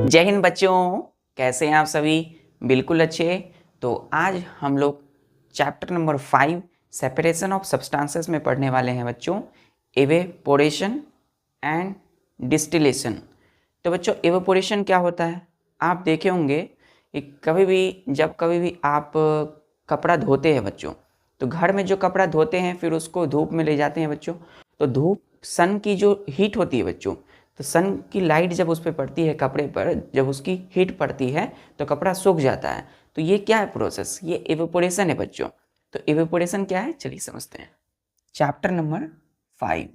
जय हिंद बच्चों, कैसे हैं आप सभी? बिल्कुल अच्छे। तो आज हम लोग chapter number 5 separation of substances में पढ़ने वाले हैं बच्चों, एवेपोरेशन एंड डिस्टिलेशन। तो बच्चों एवेपोरेशन क्या होता है? आप देखे होंगे कि जब कभी भी आप कपड़ा धोते हैं बच्चों, तो घर में जो कपड़ा धोते हैं फिर उसको धूप में ले जाते हैं बच्चों। तो धूप सन की जो हीट होती है बच्चों, तो सन की लाइट जब उस पर पड़ती है कपड़े पर, जब उसकी हीट पड़ती है तो कपड़ा सूख जाता है। तो ये क्या है प्रोसेस? ये एवेपोरेशन है बच्चों। तो एवेपोरेशन क्या है, चलिए समझते हैं। Chapter number 5।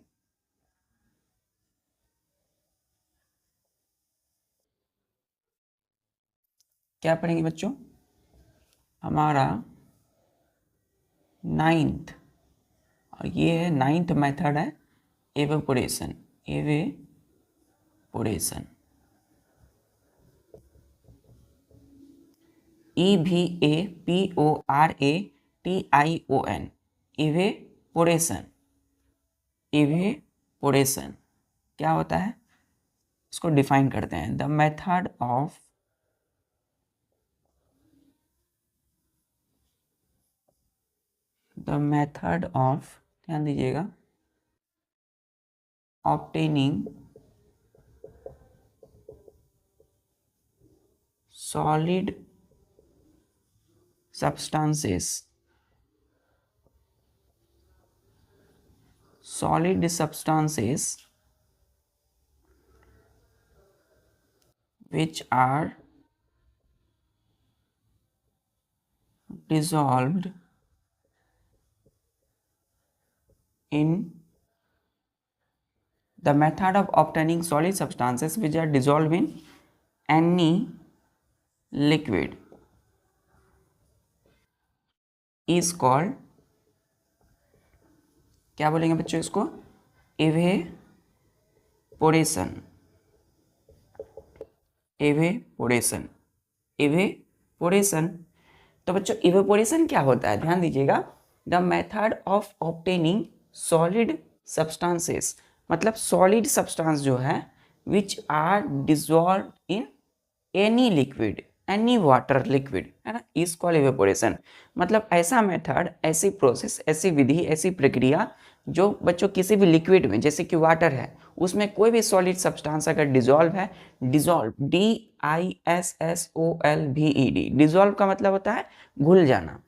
क्या पढ़ेंगे बच्चों? हमारा 9th, और ये है 9th मेथड है evaporation. Evaporation EVAPORATION, evaporation. Evaporation क्या होता है, इसको डिफाइन करते हैं। द मेथड ऑफ ध्यान दीजिएगा, obtaining solid substances which are dissolved in the method of obtaining solid substances which are dissolved in any liquid is called, क्या बोलेंगे बच्चों इसको? एवेपोरेशन। एवेपोरेशन एवेपोरेशन तो बच्चों इवेपोरेशन क्या होता है, ध्यान दीजिएगा। The method of obtaining solid substances, मतलब सॉलिड सब्सटेंस जो है which are dissolve in any liquid, any water liquid, है ना, इज कॉल्ड इवेपोरेशन। मतलब ऐसा मेथड, ऐसी प्रोसेस, ऐसी विधि, ऐसी प्रक्रिया जो बच्चों किसी भी लिक्विड में, जैसे कि वाटर है, उसमें कोई भी सॉलिड सब्सटेंस अगर डिजॉल्व है, डिजॉल्व DISSOLVED, डिजॉल्व का मतलब होता है घुल जाना।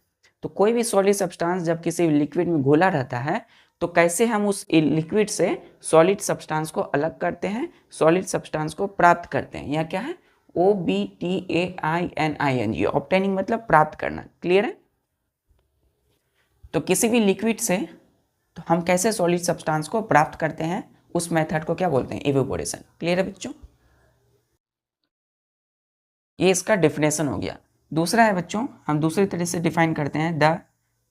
तो कोई भी सॉलिड सब्सटेंस जब किसी लिक्विड में घुला रहता है, तो कैसे हम उस लिक्विड से सॉलिड सब्सटेंस को अलग करते हैं, सॉलिड सब्सटेंस को प्राप्त करते हैं। यह क्या है? OBTAINING, ऑब्टेनिंग मतलब प्राप्त करना। क्लियर है? तो किसी भी लिक्विड से तो हम कैसे सॉलिड सब्सटेंस को प्राप्त करते हैं, उस मेथड को क्या बोलते हैं? इवेपोरेशन। क्लियर है बच्चों? ये इसका डेफिनेशन हो गया। दूसरा है बच्चों, हम दूसरी तरह से डिफाइन करते हैं, द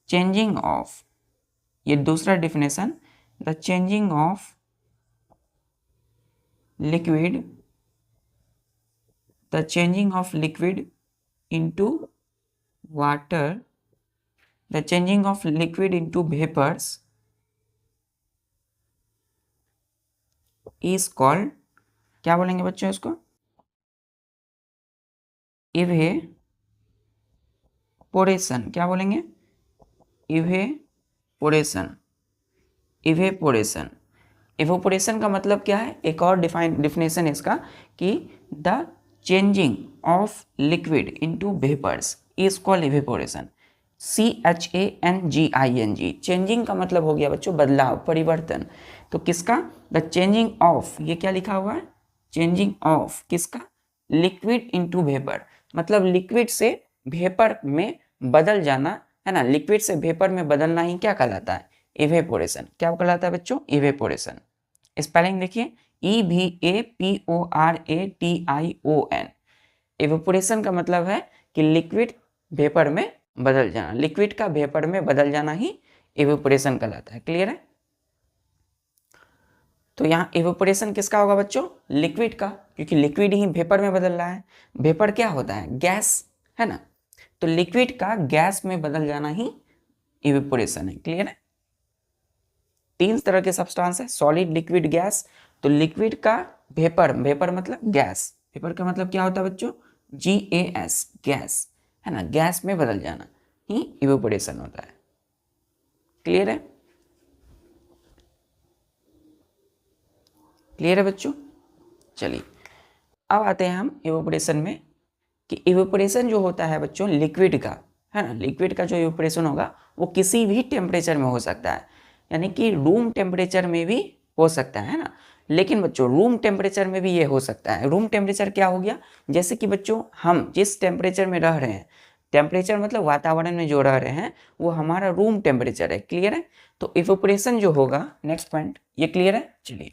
चेंजिंग ऑफ, ये दूसरा definition, the changing of liquid, the changing of liquid into water, the changing of liquid into vapors is called, क्या बोलेंगे बच्चों इसको? इवेपोरेशन। क्या बोलेंगे? इवेपोरेशन। इवेपोरेशन इवेपोरेशन का मतलब क्या है? एक और डिफिनेशन है इसका कि the changing of liquid into vapours is called evaporation. CHANGING, changing का मतलब हो गया बच्चों बदलाव, परिवर्तन। तो किसका? द चेंजिंग ऑफ, ये क्या लिखा हुआ है? चेंजिंग ऑफ किसका? लिक्विड इनटू वेपर, मतलब लिक्विड से वेपर में बदल जाना, है ना। लिक्विड से वेपर में बदलना ही क्या कहलाता है? इवेपोरेशन। क्या कहलाता है बच्चों? इवेपोरेशन। स्पेलिंग देखिए, EVAPORATION। इवेपोरेशन का मतलब है कि लिक्विड वेपर में बदल जाना, लिक्विड का वेपर में बदल जाना ही इवेपोरेशन कहलाता है। क्लियर है? तो यहाँ इवेपोरेशन किसका होगा बच्चों? लिक्विड का, क्योंकि लिक्विड ही वेपर में बदल रहा है। वेपर क्या होता है? गैस, है ना। तो लिक्विड का गैस में बदल जाना ही इवेपोरेशन है। क्लियर है? तीन तरह के सब्सटेंस है, सॉलिड, लिक्विड, गैस। तो लिक्विड का वेपर, वेपर मतलब गैस, वेपर का मतलब क्या होता है बच्चों, GAS, गैस, है ना, गैस में बदल जाना ही इवेपोरेशन होता है। क्लियर है? क्लियर है बच्चों? चलिए अब आते हैं हम इवेपोरेशन में, कि इवेपोरेशन जो होता है बच्चों लिक्विड का, है ना, लिक्विड का जो इवेपोरेशन होगा वो किसी भी टेम्परेचर में हो सकता है, यानी कि रूम टेम्परेचर में भी हो सकता है ना। लेकिन बच्चों रूम टेम्परेचर में भी ये हो सकता है। रूम टेम्परेचर क्या हो गया, जैसे कि बच्चों हम जिस टेम्परेचर में रह रहे हैं, टेम्परेचर मतलब वातावरण में जो रह रहे हैं वो हमारा रूम टेम्परेचर है। क्लियर है? तो इवेपोरेशन जो होगा, नेक्स्ट पॉइंट, ये क्लियर है? चलिए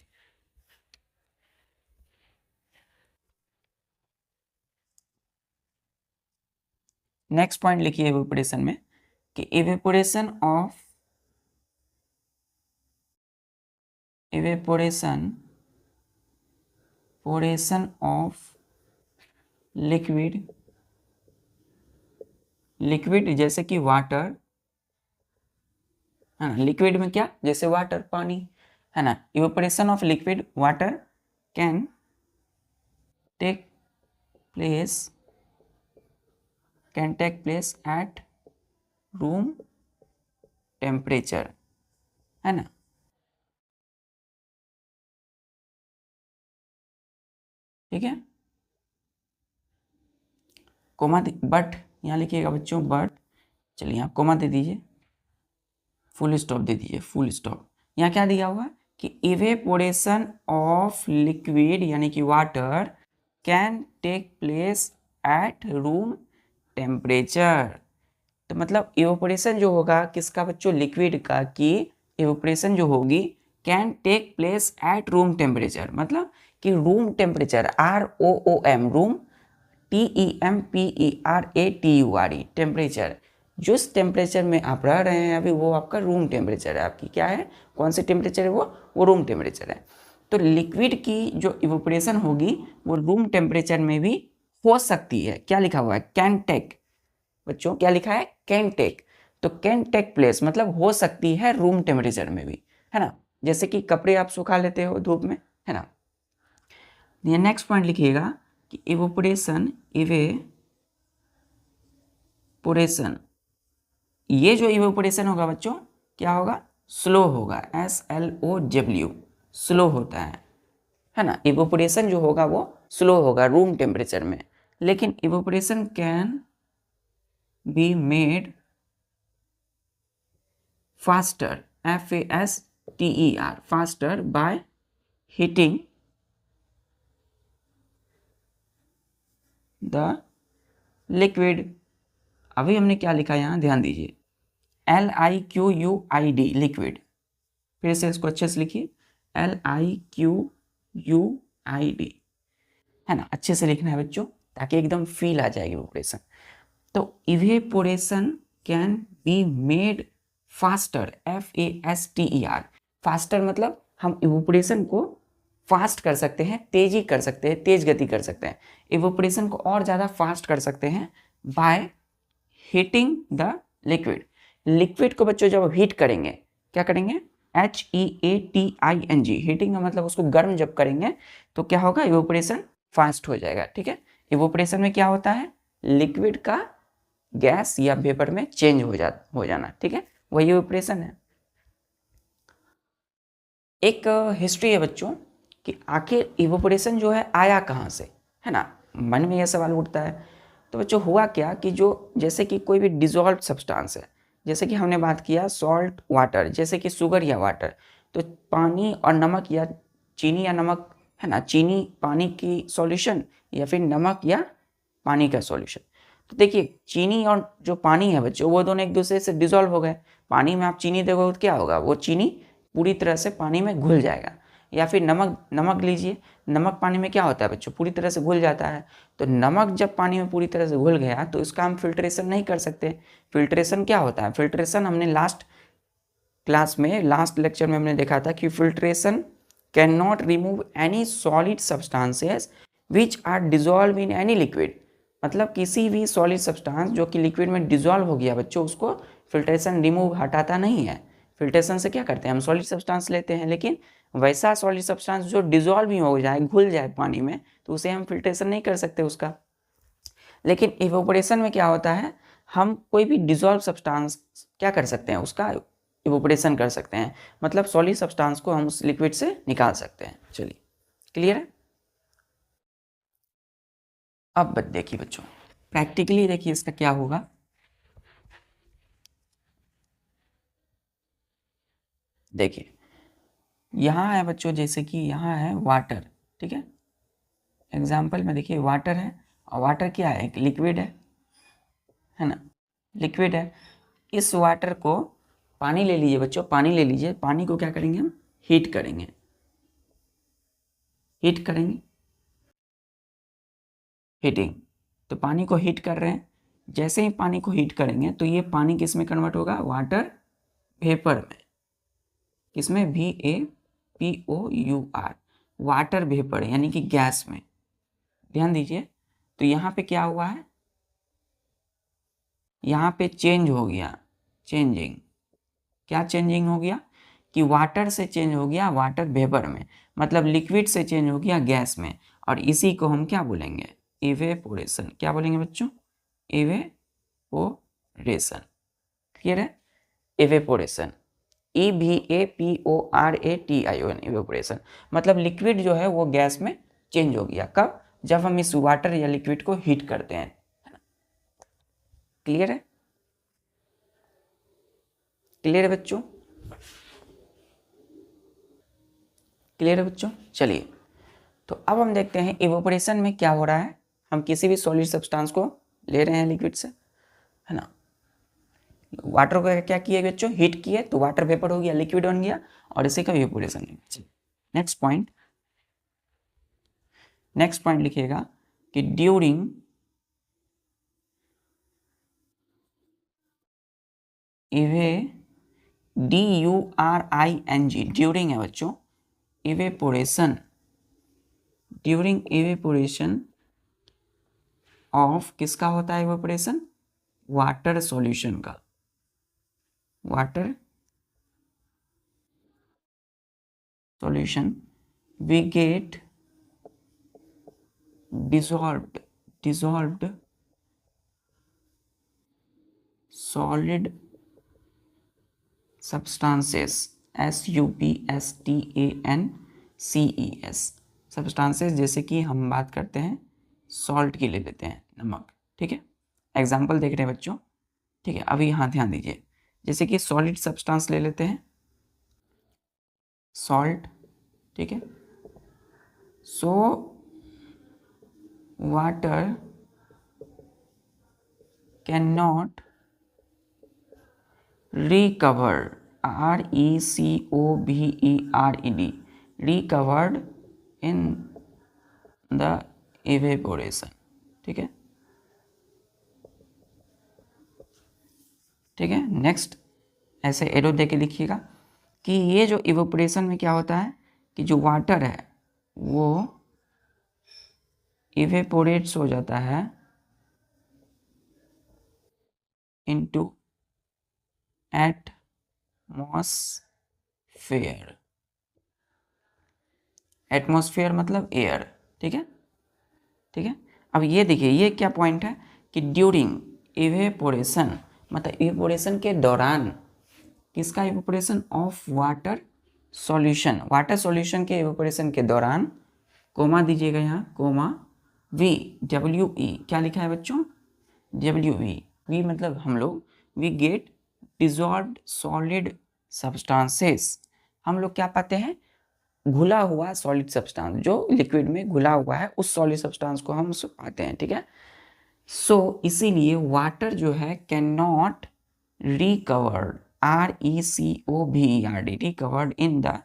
नेक्स्ट पॉइंट लिखिए इवेपोरेशन में, कि इवेपोरेशन ऑफ लिक्विड जैसे कि वाटर, है ना, लिक्विड में क्या, जैसे वाटर, पानी, है ना, evaporation of liquid water can take place at room temperature, है ना। ठीक है, कोमा बट यहाँ लिखिएगा बच्चों, बट, चलिए यहाँ कोमा दे दीजिए, फुल स्टॉप दे दीजिए, फुल स्टॉप। यहाँ क्या दिया हुआ है कि इवेपोरेशन ऑफ लिक्विड यानी कि water can take place at room temperature. तो मतलब इवेपोरेशन जो होगा किसका बच्चों, लिक्विड का, की इवेपोरेशन जो होगी can take place at room temperature, मतलब कि room temperature, ROOM, room, TEMPERATURE, temperature, जिस टेम्परेचर में आप रह रहे हैं अभी वो आपका रूम टेम्परेचर है। आपकी क्या है, कौन सी टेम्परेचर है, वो रूम टेम्परेचर है। तो लिक्विड की जो इवेपोरेशन होगी वो रूम टेम्परेचर में भी हो सकती है। क्या लिखा हुआ है, कैन टेक, बच्चों क्या लिखा है, कैन टेक। तो कैन टेक प्लेस मतलब हो सकती है रूम टेम्परेचर में भी, है ना, जैसे कि कपड़े आप सुखा लेते हो धूप में, है ना। ये नेक्स्ट पॉइंट लिखिएगा कि इवेपोरेशन, ये जो इवेपोरेशन होगा बच्चों क्या होगा, स्लो होगा, SLOW, स्लो होता है ना। इवेपोरेशन जो होगा वो स्लो होगा रूम टेम्परेचर में, लेकिन evaporation can be made faster, FASTER, faster by heating the liquid. अभी हमने क्या लिखा यहाँ, ध्यान दीजिए, LIQUID, लिक्विड। फिर से इसको अच्छे से लिखिए, LIQUID, है ना, अच्छे से लिखना है बच्चों ताकि एकदम फील आ जाएगी इवेपोरेशन। तो evaporation can be made faster, FASTER, faster मतलब हम इवेपोरेशन को फास्ट कर सकते हैं, तेजी कर सकते हैं, तेज गति कर सकते हैं, इवेपोरेशन को और ज़्यादा फास्ट कर सकते हैं by heating the liquid. Liquid को बच्चों जब हीट करेंगे, क्या करेंगे, HEATING, हीटिंग का मतलब उसको गर्म जब करेंगे तो क्या होगा, इवेपोरेशन फास्ट हो जाएगा। ठीक है, इवेपोरेशन में क्या होता है, लिक्विड का गैस या वेपर में चेंज हो जाना। ठीक है, वही इवेपोरेशन है। एक हिस्ट्री है बच्चों कि आखिर इवेपोरेशन जो है आया कहाँ से, है ना, मन में यह सवाल उठता है। तो बच्चों हुआ क्या कि जो, जैसे कि कोई भी डिजॉल्व सब्सटेंस है, जैसे कि हमने बात किया सॉल्ट वाटर, जैसे कि शुगर या वाटर, तो पानी और नमक या चीनी या नमक, है ना, चीनी पानी की सॉल्यूशन या फिर नमक या पानी का सॉल्यूशन। तो देखिए चीनी और जो पानी है बच्चों वो दोनों एक दूसरे से डिजॉल्व हो गए। पानी में आप चीनी देखोगे तो क्या होगा, वो चीनी पूरी तरह से पानी में घुल जाएगा। या फिर नमक लीजिए, नमक पानी में क्या होता है बच्चों, पूरी तरह से घुल जाता है। तो नमक जब पानी में पूरी तरह से घुल गया तो इसका हम फिल्ट्रेशन नहीं कर सकते। फिल्ट्रेशन क्या होता है, फिल्ट्रेशन हमने लास्ट क्लास में, लास्ट लेक्चर में हमने देखा था कि filtration can not remove any solid substances which are dissolve in any liquid. मतलब किसी भी सॉलिड सब्सटेंस जो कि लिक्विड में डिजॉल्व हो गया बच्चों, उसको फिल्ट्रेशन रिमूव हटाता नहीं है। फिल्ट्रेशन से क्या करते हैं, हम सॉलिड सब्सटेंस लेते हैं लेकिन वैसा सॉलिड सब्सटेंस जो डिजोल्व ही हो जाए, घुल जाए पानी में, तो उसे हम फिल्ट्रेशन नहीं कर सकते उसका। लेकिन इवोपोरेशन में क्या होता है, हम कोई भी डिजोल्व सब्सटेंस क्या कर सकते हैं, उसका इवोपोरेशन कर सकते हैं, मतलब सॉलिड सब्सटेंस को हम उस लिक्विड से निकाल सकते हैं। चलिए, क्लियर है। अब देखिए बच्चों, प्रैक्टिकली देखिए इसका क्या होगा। देखिए यहाँ है बच्चों, जैसे कि यहाँ है वाटर, ठीक है, एग्जाम्पल में देखिए वाटर है, और वाटर क्या है, एक लिक्विड है ना, लिक्विड है। इस वाटर को, पानी ले लीजिए बच्चों, पानी ले लीजिए, पानी को क्या करेंगे हम, हीट करेंगे, हीट करेंगे, हीटिंग। तो पानी को हीट कर रहे हैं, जैसे ही पानी को हीट करेंगे तो ये पानी किस में कन्वर्ट होगा, वाटर वेपर में, किसमें, VAPOUR, वाटर वेपर यानी कि गैस में। ध्यान दीजिए, तो यहाँ पे क्या हुआ है, यहाँ पे चेंज हो गया, चेंजिंग, क्या चेंजिंग हो गया कि वाटर से चेंज हो गया वाटर वेपर में, मतलब लिक्विड से चेंज हो गया गैस में, और इसी को हम क्या बोलेंगे, इवेपोरेशन। क्या बोलेंगे बच्चों, इवेपोरेशन। क्लियर है, इवेपोरेशन, EVAPORATION, इवेपोरेशन, मतलब लिक्विड जो है वो गैस में चेंज हो गया। कब, जब हम इस वाटर या लिक्विड को हीट करते हैं। क्लियर है, क्लियर है बच्चों, क्लियर है बच्चों। चलिए, तो अब हम देखते हैं इवेपोरेशन में क्या हो रहा है। हम किसी भी सॉलिड सब्सटेंस को ले रहे हैं लिक्विड से, है ना, वाटर को क्या किया बच्चों, हीट किए तो वाटर वेपर हो गया, लिक्विड बन गया, और इसी का इवेपोरेशन है। नेक्स्ट पॉइंट, नेक्स्ट पॉइंट लिखिएगा कि ड्यूरिंग DURING, ड्यूरिंग है बच्चों, इवेपोरेशन, ड्यूरिंग इवेपोरेशन ऑफ, किसका होता है इवेपोरेशन, वाटर सॉल्यूशन का, water solution, we get dissolved solid substances, SUBSTANCES, substances, जैसे कि हम बात करते हैं सॉल्ट की, ले लेते हैं नमक, ठीक है, एग्जाम्पल देख रहे हैं बच्चों, ठीक है। अभी यहाँ ध्यान दीजिए, जैसे कि सॉलिड सब्सटेंस ले लेते हैं, सॉल्ट, ठीक है, so water can not recover, RECOVERED, recovered in the evaporation, ठीक है, ठीक है। नेक्स्ट ऐसे एरो दे के लिखिएगा कि ये जो इवेपोरेशन में क्या होता है कि जो वाटर है वो इवेपोरेट्स हो जाता है इनटू एटमॉस्फेयर, एटमॉस्फेयर मतलब एयर, ठीक है, ठीक है। अब ये देखिए, ये क्या पॉइंट है कि ड्यूरिंग इवेपोरेशन, मतलब इवेपोरेशन के दौरान, किसका evaporation, of water solution, water solution के इवेपोरेशन के दौरान, कोमा दीजिएगा यहाँ, कोमा WE, क्या लिखा है बच्चों, WE मतलब हम लोग, we get dissolved solid substances, हम लोग क्या पाते हैं, घुला हुआ सॉलिड सब्सटेंस, जो लिक्विड में घुला हुआ है उस सॉलिड सब्सटेंस को हम पाते हैं, ठीक है। सो इसीलिए वाटर जो है can not recovered, RECOVERD, recovered in the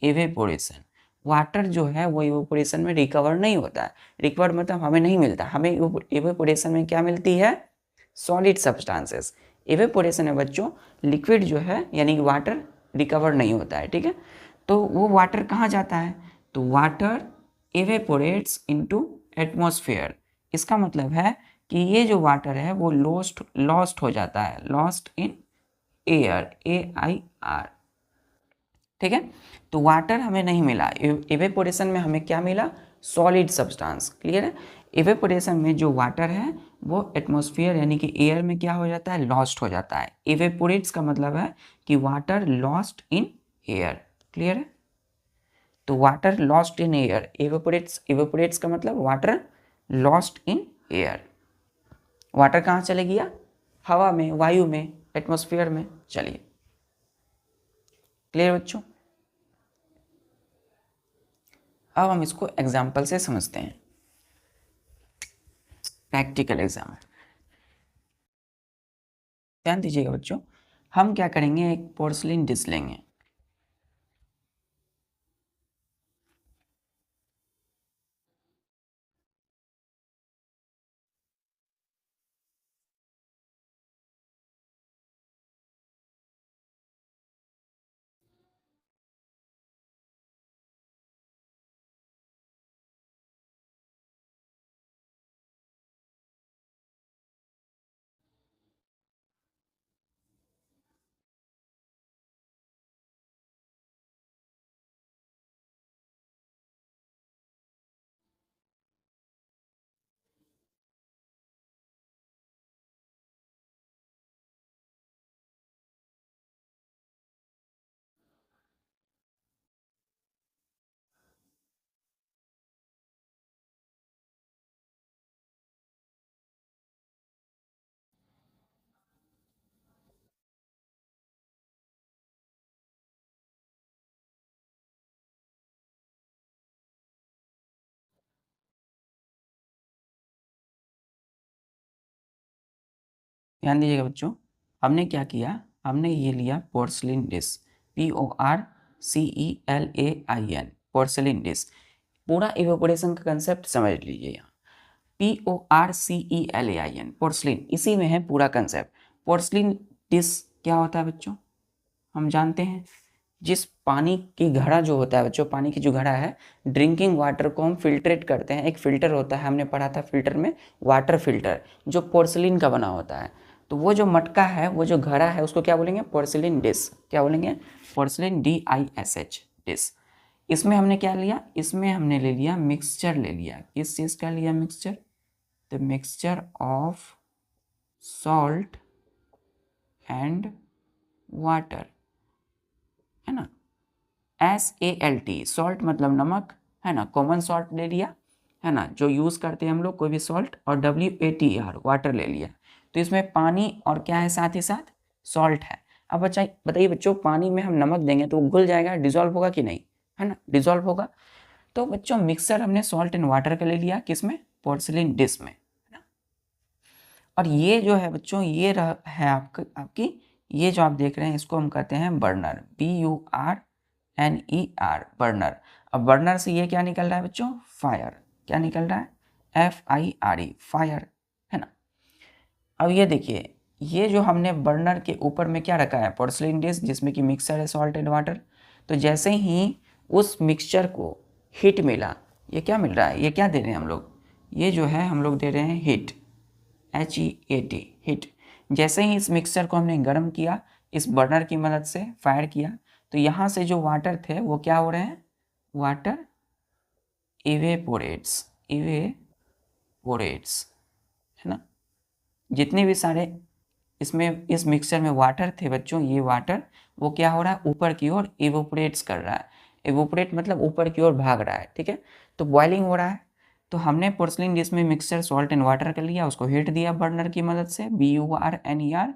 evaporation, water जो है वो इवेपोरेशन में रिकवर नहीं होता है, रिकवर मतलब हमें नहीं मिलता, हमें इवेपोरेशन में क्या मिलती है, सॉलिड सब्सटेंसेस। इवेपोरेशन में बच्चों लिक्विड जो है यानी कि वाटर रिकवर नहीं होता है, ठीक है। तो वो वाटर कहाँ जाता है, तो वाटर इवेपोरेट्स इनटू एटमॉस्फेयर, इसका मतलब है कि ये जो वाटर है वो लॉस्ट हो जाता है, लॉस्ट इन एयर, AIR, ठीक है। तो वाटर हमें नहीं मिला, इवेपोरेशन में हमें क्या मिला, सॉलिड सब्सटेंस। क्लियर है। इवेपोरेशन में जो वाटर है वो एटमॉस्फेयर यानी कि एयर में क्या हो जाता है, लॉस्ट हो जाता है। इवेपोरेट्स का मतलब है कि water lost in air. Clear है। तो water lost in air, evaporates का मतलब water lost in air. Water कहाँ चले गया, हवा में, वायु में, एटमॉस्फेयर में। चलिए, क्लियर बच्चों। अब हम इसको एग्जाम्पल से समझते हैं, प्रैक्टिकल एग्जाम। ध्यान दीजिएगा बच्चों, हम क्या करेंगे, एक पोर्सलिन डिश लेंगे। ध्यान दीजिएगा बच्चों, हमने क्या किया, हमने ये लिया porcelain dish, PORCELAIN, porcelain dish. पूरा इवेपोरेशन का कंसेप्ट समझ लीजिए यहाँ, PORCELAIN, पोर्सलिन, इसी में है पूरा कंसेप्ट। पोर्सलिन डिश क्या होता है बच्चों, हम जानते हैं, जिस पानी की घड़ा जो होता है बच्चों, पानी की जो घड़ा है, ड्रिंकिंग वाटर को हम फिल्ट्रेट करते हैं, एक फिल्टर होता है, हमने पढ़ा था फिल्टर में, वाटर फिल्टर, जो पोर्सलिन का बना होता है। तो वो जो मटका है, वो जो घड़ा है, उसको क्या बोलेंगे, पोर्सलिन डिश। क्या बोलेंगे, पोर्सलिन DISH, डिश। इसमें हमने क्या लिया, इसमें हमने ले लिया मिक्सचर, ले लिया, किस चीज़ का लिया, mixture, the mixture of salt and water, है ना। SALT, सॉल्ट मतलब नमक, है ना, कॉमन सॉल्ट ले लिया, है ना, जो यूज़ करते हैं हम लोग कोई भी सॉल्ट, और WATR, वाटर ले लिया। तो इसमें पानी और क्या है, साथ ही साथ सॉल्ट है। अब बताइए बच्चों, पानी में हम नमक देंगे तो वो घुल जाएगा, डिजॉल्व होगा कि नहीं, है ना, डिजॉल्व होगा। तो बच्चों मिक्सर हमने सॉल्ट एंड वाटर का ले लिया, किसमें, पोर्सिलिन डिश में, है ना। और ये जो है बच्चों, ये है आपकी, ये जो आप देख रहे हैं, इसको हम कहते हैं बर्नर, BURNER, बर्नर। अब बर्नर से ये क्या निकल रहा है बच्चों, फायर। क्या निकल रहा है, FIRE, फायर, है ना। अब ये देखिए, ये जो हमने बर्नर के ऊपर में क्या रखा है, पोर्सिलिन डिश, जिसमें कि मिक्सर है, सॉल्ट एंड वाटर। तो जैसे ही उस मिक्सचर को हीट मिला, ये क्या मिल रहा है, ये क्या दे रहे हैं हम लोग, ये जो है हम लोग दे रहे हैं हीट, HEAT, हीट। जैसे ही इस मिक्सचर को हमने गर्म किया, इस बर्नर की मदद से फायर किया, तो यहाँ से जो वाटर थे वो क्या हो रहे हैं, वाटर इवेपोरेट्स, इवेपोरेट्स, है ना। जितने भी सारे इसमें इस मिक्सचर में वाटर थे बच्चों, ये वाटर वो क्या हो रहा है, ऊपर की ओर इवोपरेट्स कर रहा है। इवोपरेट मतलब ऊपर की ओर भाग रहा है, ठीक है। तो बॉइलिंग हो रहा है। तो हमने पोर्सलिन डिश में मिक्सचर सॉल्ट एंड वाटर कर लिया, उसको हीट दिया बर्नर की मदद से, BURNER।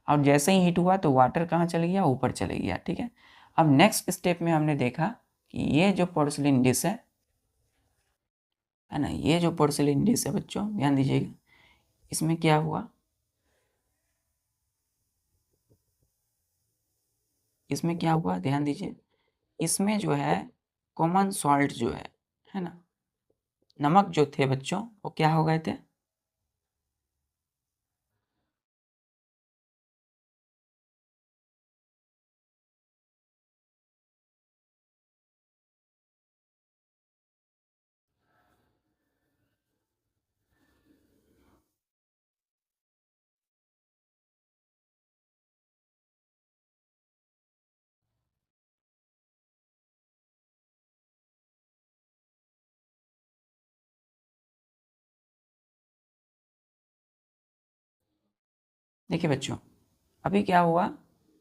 और जैसे ही हीट हुआ तो वाटर कहाँ चले गया, ऊपर चले गया, ठीक है। अब नेक्स्ट स्टेप में हमने देखा कि ये जो पोर्सलिन डिश है ना, ये जो पोर्सलिन डिश है बच्चों, ध्यान दीजिएगा, इसमें क्या हुआ, इसमें क्या हुआ, ध्यान दीजिए, इसमें जो है कॉमन सॉल्ट जो है ना, नमक जो थे बच्चों, वो क्या हो गए थे, देखिए बच्चों, अभी क्या हुआ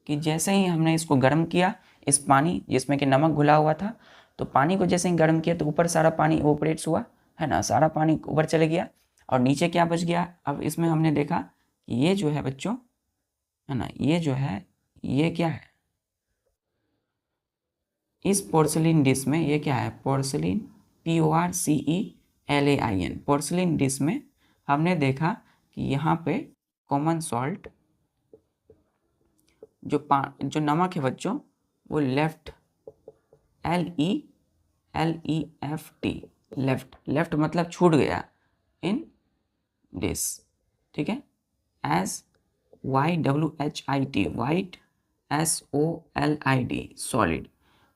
कि जैसे ही हमने इसको गर्म किया, इस पानी जिसमें कि नमक घुला हुआ था, तो पानी को जैसे ही गर्म किया तो ऊपर सारा पानी इवोपरेट्स हुआ, है ना, सारा पानी ऊपर चले गया और नीचे क्या बच गया। अब इसमें हमने देखा कि ये जो है बच्चों, है ना, ये जो है ये क्या है, इस पोर्सिलिन डिश में ये क्या है, पोर्सिलिन, PORCELAIN, पोर्सिलिन डिश में हमने देखा कि यहाँ पे कॉमन सॉल्ट जो नमक है बच्चों, वो लेफ्ट, LEFT, लेफ्ट, लेफ्ट मतलब छूट गया इन दिस, ठीक है, as YWHIT, white, SOLID, solid.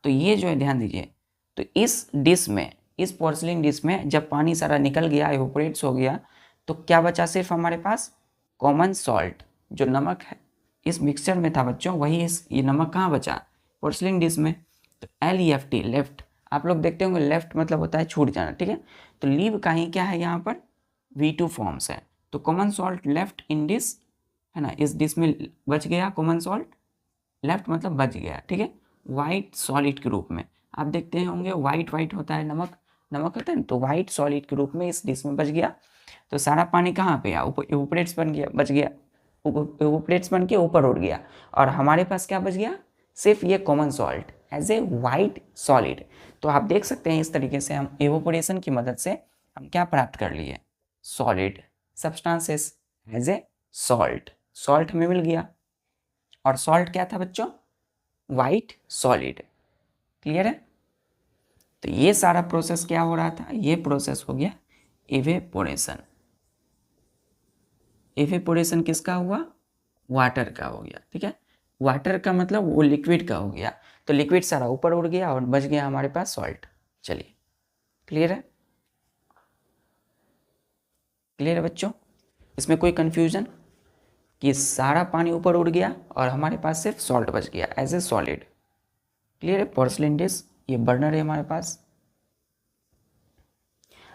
तो ये जो है ध्यान दीजिए, तो इस डिश में, इस पोर्सिलिन डिश में जब पानी सारा निकल गया, इवोपरेट्स हो गया, तो क्या बचा सिर्फ हमारे पास, कॉमन सॉल्ट, जो नमक है इस मिक्सचर में था बच्चों, वही ये नमक कहाँ बचा, पोर्सिलिन डिश में। तो LEFT, लेफ्ट, आप लोग देखते होंगे लेफ्ट मतलब होता है छूट जाना, ठीक है, तो लीव का ही क्या है यहाँ पर, V2 फॉर्म्स है, तो common salt left in dish, है ना, इस डिश में बच गया कॉमन सॉल्ट, लेफ्ट मतलब बच गया, ठीक है, वाइट सॉलिड के रूप में। आप देखते होंगे वाइट वाइट होता है नमक, नमक होता है ना, तो वाइट सॉलिड के रूप में इस डिश में बच गया। तो सारा पानी कहाँ पे आया, इवोपरेट्स बन गया, बच गया, इवोपरेट्स बन के ऊपर उड़ गया, और हमारे पास क्या बच गया, सिर्फ ये common salt as a white solid. तो आप देख सकते हैं इस तरीके से हम इवोपोरेशन की मदद से हम क्या प्राप्त कर लिए, solid substances as a salt, salt हमें मिल गया, और सॉल्ट क्या था बच्चों, वाइट सॉलिड। क्लियर है। तो ये सारा प्रोसेस क्या हो रहा था, ये प्रोसेस हो गया इवेपोरेशन। इवेपोरेशन किसका हुआ, वाटर का हो गया, ठीक है, वाटर का मतलब वो लिक्विड का हो गया, तो लिक्विड सारा ऊपर उड़ गया और बच गया हमारे पास सॉल्ट। चलिए, क्लियर है, क्लियर है बच्चों, इसमें कोई कंफ्यूजन, कि सारा पानी ऊपर उड़ गया और हमारे पास सिर्फ सॉल्ट बच गया एज ए सॉलिड। क्लियर है। पोर्सिलिन डिश, ये बर्नर है हमारे पास।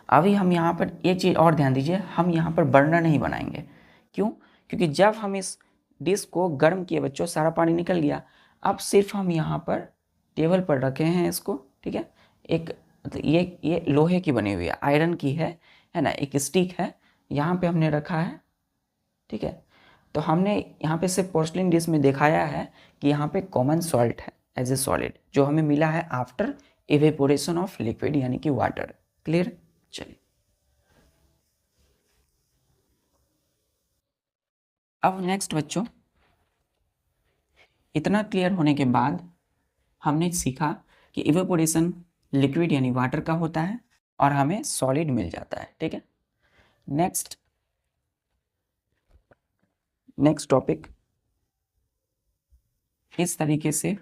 अभी हम यहाँ पर एक चीज़ और ध्यान दीजिए, हम यहाँ पर बर्नर नहीं बनाएंगे। क्यों, क्योंकि जब हम इस डिश को गर्म किए बच्चों, सारा पानी निकल गया, अब सिर्फ हम यहाँ पर टेबल पर रखे हैं इसको, ठीक है, एक मतलब ये लोहे की बनी हुई है, आयरन की है ना, एक स्टिक है, यहाँ पे हमने रखा है, ठीक है। तो हमने यहाँ पे सिर्फ पोर्सिलिन डिश में दिखाया है कि यहाँ पे कॉमन सॉल्ट है एज ए सॉलिड, जो हमें मिला है आफ्टर इवेपोरेशन ऑफ लिक्विड यानी कि वाटर। क्लियर। चलिए, अब नेक्स्ट बच्चों, इतना क्लियर होने के बाद हमने सीखा कि इवेपोरेशन लिक्विड यानी वाटर का होता है और हमें सॉलिड मिल जाता है, ठीक है। नेक्स्ट टॉपिक, इस तरीके से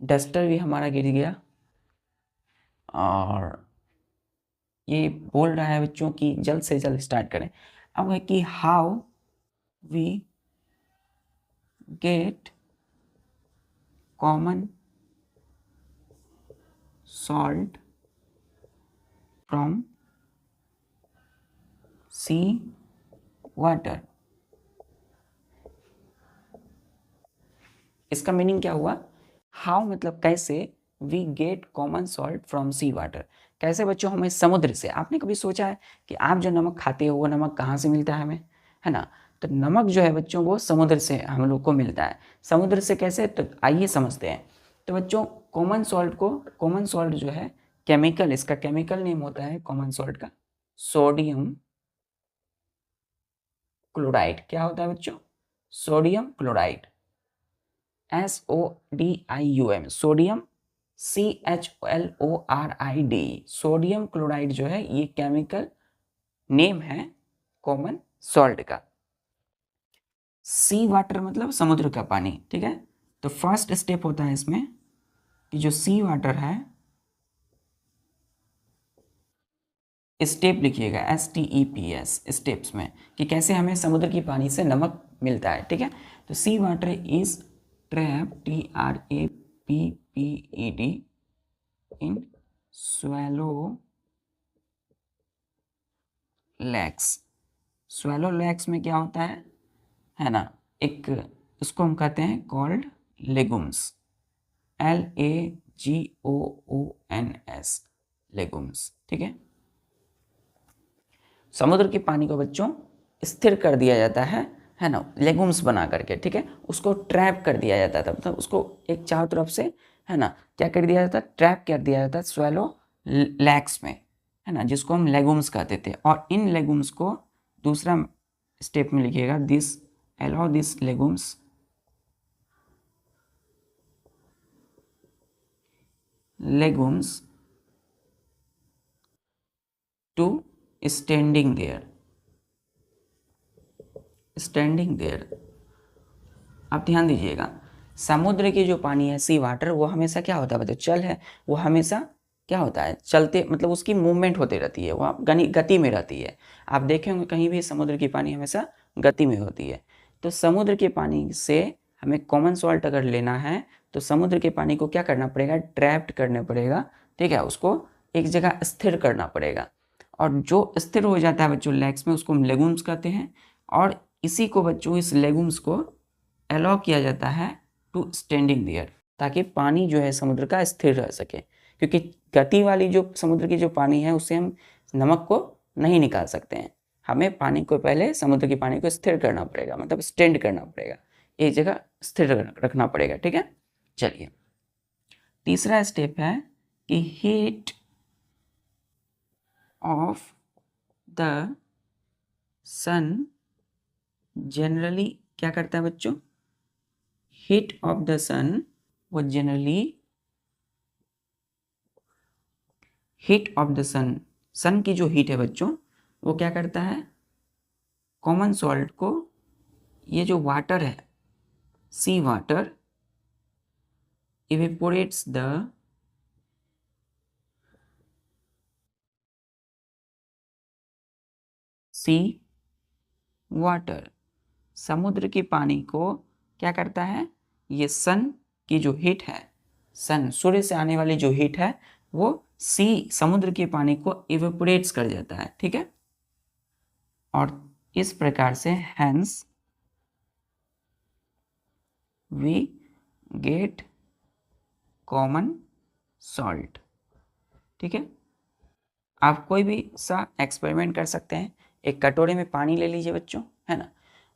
डस्टर भी हमारा गिर गया और ये बोल रहा है बच्चों कि जल्द से जल्द स्टार्ट करें। अब है कि how we get common salt from sea water. इसका मीनिंग क्या हुआ, हाउ मतलब कैसे, we get common salt from sea water, कैसे बच्चों हमें समुद्र से। आपने कभी सोचा है कि आप जो नमक खाते हो वो नमक कहाँ से मिलता है हमें, है ना, तो नमक जो है बच्चों वो समुद्र से हम लोग को मिलता है। समुद्र से कैसे, तो आइए समझते हैं। तो बच्चों कॉमन सॉल्ट को, कॉमन सॉल्ट जो है केमिकल, इसका केमिकल नेम होता है कॉमन सॉल्ट का सोडियम क्लोराइड। क्या होता है बच्चों, sodium chloride, SODIUM, sodium CHLORID, sodium chloride जो है ये केमिकल नेम है कॉमन सॉल्ट का। सी वाटर मतलब समुद्र का पानी, ठीक है। तो फर्स्ट स्टेप होता है इसमें कि जो सी वाटर है, स्टेप लिखिएगा STEPS, स्टेप्स में, कि कैसे हमें समुद्र की पानी से नमक मिलता है, ठीक है। तो sea water is trap TRAPPED in swallow lakes। swallow lakes में क्या होता है ना, एक उसको हम कहते हैं कॉल्ड लेगुम्स, LAGOONS, लेगुम्स। ठीक है, समुद्र के पानी को बच्चों स्थिर कर दिया जाता है ना, लेगुम्स बना करके। ठीक है, उसको ट्रैप कर दिया जाता था, मतलब उसको एक चारों तरफ से है ना क्या कर दिया जाता, ट्रैप कर दिया जाता स्वेलो लैक्स में, है ना, जिसको हम लेगुम्स कहते थे। और इन लेगुम्स को दूसरा स्टेप में लिखिएगा, this allow this legumes to standing there. आप ध्यान दीजिएगा, समुद्र की जो पानी है, सी वाटर, वो हमेशा क्या होता है बच्चों, चल है, वो हमेशा क्या होता है, चलते, मतलब उसकी मूवमेंट होती रहती है, वो गति में रहती है। आप देखेंगे कहीं भी समुद्र की पानी हमेशा गति में होती है। तो समुद्र के पानी से हमें कॉमन सॉल्ट अगर लेना है तो समुद्र के पानी को क्या करना पड़ेगा, ट्रैप्ड करना पड़ेगा। ठीक है, उसको एक जगह स्थिर करना पड़ेगा, और जो स्थिर हो जाता है बच्चों लेग्स में, उसको हम लेगुम्स कहते हैं। और इसी को बच्चों, इस लेगुम्स को अलाउ किया जाता है टू स्टैंडिंग देयर, ताकि पानी जो है समुद्र का स्थिर रह सके। क्योंकि गति वाली जो समुद्र की जो पानी है, उससे हम नमक को नहीं निकाल सकते हैं। हमें पानी को पहले, समुद्र की पानी को स्थिर करना पड़ेगा, मतलब स्टैंड करना पड़ेगा, एक जगह स्थिर रखना पड़ेगा। ठीक है, चलिए तीसरा स्टेप है कि heat of the sun generally क्या करता है बच्चों, हीट ऑफ द सन, वो generally heat of the sun, sun की जो हीट है बच्चों, वो क्या करता है, कॉमन सॉल्ट को, ये जो वाटर है, sea water, evaporates the sea water, समुद्र की पानी को क्या करता है, ये सन की जो हीट है, सन सूर्य से आने वाली जो हीट है, वो सी समुद्र के पानी को इवेपोरेट्स कर जाता है। ठीक है, और इस प्रकार से hence we get common salt. ठीक है, आप कोई भी सा एक्सपेरिमेंट कर सकते हैं। एक कटोरे में पानी ले लीजिए बच्चों, है ना,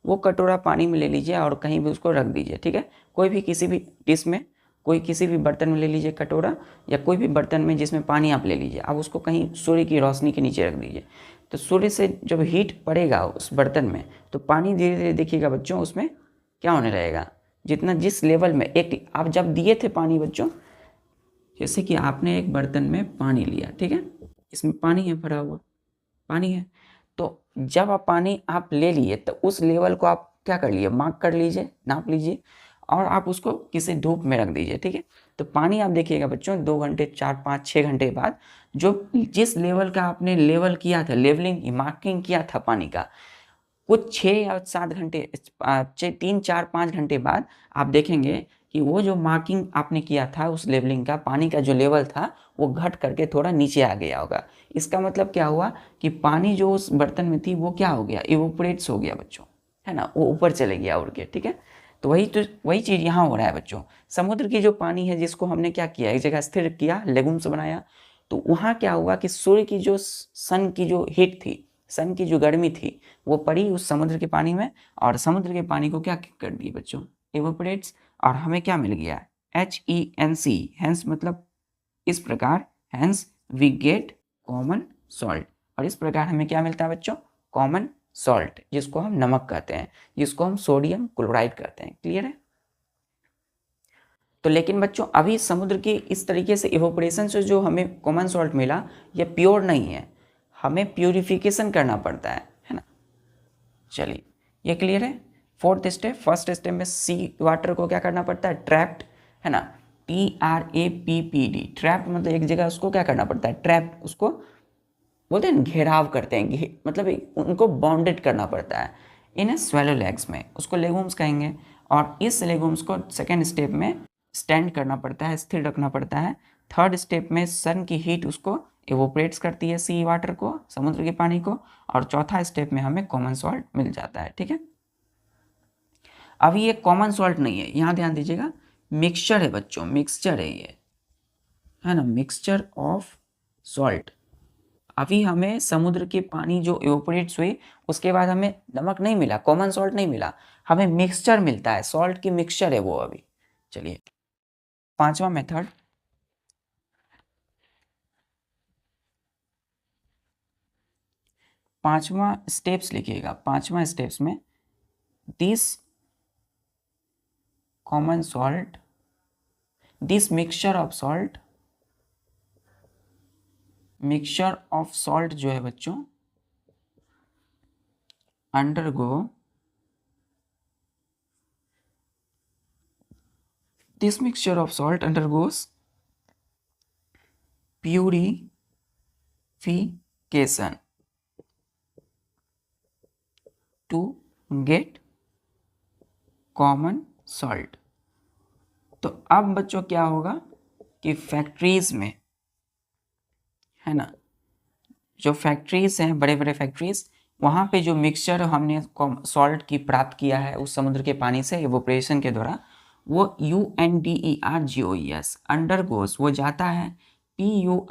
वो कटोरा पानी में ले लीजिए और कहीं भी उसको रख दीजिए। ठीक है, कोई भी किसी भी डिश में, कोई किसी भी बर्तन में ले लीजिए कटोरा, या कोई भी बर्तन में जिसमें पानी आप ले लीजिए, आप उसको कहीं सूर्य की रोशनी के नीचे रख दीजिए। तो सूर्य से जब हीट पड़ेगा उस बर्तन में, तो पानी धीरे धीरे देखिएगा बच्चों उसमें क्या होने लगेगा, जितना जिस लेवल में, एक आप जब दिए थे पानी बच्चों, जैसे कि आपने एक बर्तन में पानी लिया, ठीक है, इसमें पानी है, भरा हुआ पानी है, तो जब आप पानी आप ले लिए तो उस लेवल को आप क्या कर लिए, मार्क कर लीजिए, नाप लीजिए, और आप उसको किसी धूप में रख दीजिए। ठीक है, तो पानी आप देखिएगा बच्चों 2 घंटे, 4, 5, 6 घंटे बाद, जो जिस लेवल का आपने लेवल किया था, लेवलिंग मार्किंग किया था पानी का, कुछ 6 या 7 घंटे, 3, 4, 5 घंटे बाद आप देखेंगे कि वो जो मार्किंग आपने किया था, उस लेवलिंग का, पानी का जो लेवल था, वो घट करके थोड़ा नीचे आ गया होगा। इसका मतलब क्या हुआ कि पानी जो उस बर्तन में थी वो क्या हो गया, इवोपरेट्स हो गया बच्चों, है ना, वो ऊपर चले गया उड़ के। ठीक है, तो वही चीज़ यहाँ हो रहा है बच्चों। समुद्र की जो पानी है, जिसको हमने क्या किया, एक जगह स्थिर किया, लेगुम्स बनाया, तो वहाँ क्या हुआ कि सूर्य की जो सन की जो हीट थी, सन की जो गर्मी थी, वो पड़ी उस समुद्र के पानी में, और समुद्र के पानी को क्या कर दिया बच्चों, इवोपरेट्स, और हमें क्या मिल गया, HENC, हैंस मतलब इस प्रकार, hence we get common salt. और इस प्रकार हमें क्या मिलता है बच्चों, कॉमन सॉल्ट, जिसको हम नमक कहते हैं, जिसको हम सोडियम क्लोराइड कहते हैं। क्लियर है? तो लेकिन बच्चों अभी समुद्र की इस तरीके से इवोपरेशन से जो हमें कॉमन सॉल्ट मिला, ये प्योर नहीं है, हमें प्यूरिफिकेशन करना पड़ता है ना। चलिए ये क्लियर है। फोर्थ स्टेप, फर्स्ट स्टेप में सी वाटर को क्या करना पड़ता है, ट्रैप्ड, है ना, TRAPPD, ट्रैप्ड मतलब एक जगह उसको क्या करना पड़ता है, ट्रैप, उसको बोलते हैं घेराव करते हैं, मतलब उनको बाउंडेड करना पड़ता है इन स्वेलो लेग्स में, उसको लेगुम्स कहेंगे। और इस लेगुम्स को सेकेंड स्टेप में स्टैंड करना पड़ता है, स्थिर रखना पड़ता है। थर्ड स्टेप में सन की हीट उसको इवोपरेट्स करती है, सी वाटर को, समुद्र के पानी को, और चौथा स्टेप में हमें कॉमन सॉल्ट मिल जाता है। ठीक है, अभी ये कॉमन सॉल्ट नहीं है, यहाँ ध्यान दीजिएगा, मिक्सचर है बच्चों, मिक्सचर है ये, है ना, मिक्सचर ऑफ सॉल्ट। अभी हमें समुद्र के पानी जो इवोपरेट्स हुए उसके बाद हमें नमक नहीं मिला, कॉमन सॉल्ट नहीं मिला, हमें मिक्सचर मिलता है, सॉल्ट की मिक्सचर है वो अभी। चलिए पांचवा मेथड, पांचवा स्टेप्स लिखिएगा, पांचवा स्टेप्स में this common salt, this mixture of salt, mixture of salt जो है बच्चों undergo, this mixture of salt undergoes purification to get common salt. तो अब बच्चों क्या होगा कि फैक्ट्रीज में, है ना, जो फैक्ट्रीज हैं, बड़े बड़े फैक्ट्रीज, वहाँ पे जो मिक्सचर हमने सॉल्ट की प्राप्त किया है उस समुद्र के पानी से इवोपरेशन के द्वारा, वो UNDERGOES अंडरगोस, वो जाता है PURIFICATION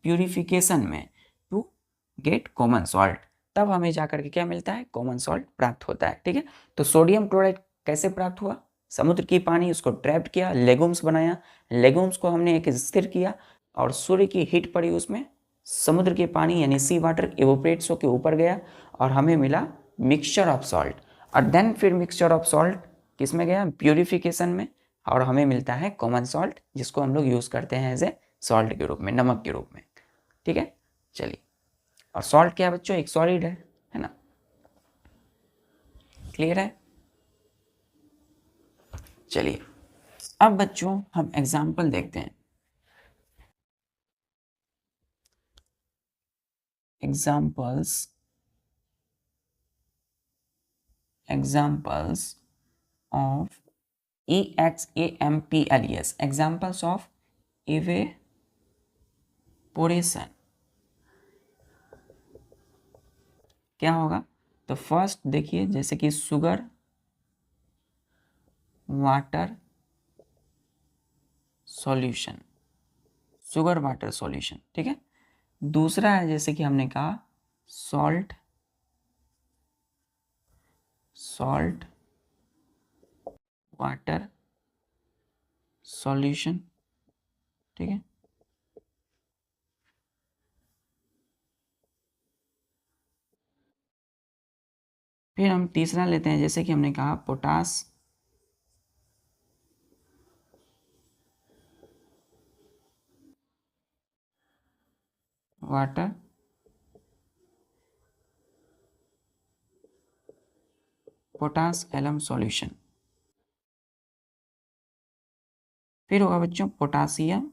प्यूरिफिकेशन में टू गेट कॉमन सॉल्ट। तब हमें जाकर के क्या मिलता है, कॉमन सॉल्ट प्राप्त होता है। ठीक है, तो सोडियम क्लोराइड कैसे प्राप्त हुआ, समुद्र की पानी उसको ट्रैप्ड किया, लेगुम्स बनाया, लेगुम्स को हमने एक स्थिर किया और सूर्य की हीट पड़ी उसमें, समुद्र के पानी यानी सी वाटर इवोपरेट्स होकर ऊपर गया और हमें मिला मिक्सचर ऑफ सॉल्ट। और देन फिर मिक्सचर ऑफ सॉल्ट किस में गया, प्यूरिफिकेशन में, और हमें मिलता है कॉमन सॉल्ट, जिसको हम लोग यूज़ करते हैं एज ए सॉल्ट के रूप में, नमक के रूप में। ठीक है, चलिए, और सॉल्ट क्या है बच्चों, एक सॉलिड है ना, क्लियर है। चलिए अब बच्चों हम एग्जाम्पल देखते हैं, examples of EXAMPLES, examples of evaporation। क्या होगा, तो फर्स्ट देखिए, जैसे कि sugar water solution, sugar water solution. ठीक है, दूसरा है जैसे कि हमने कहा सॉल्ट वाटर सॉल्यूशन। ठीक है, फिर हम तीसरा लेते हैं, जैसे कि हमने कहा potash water potash alum solution. फिर होगा बच्चों potassium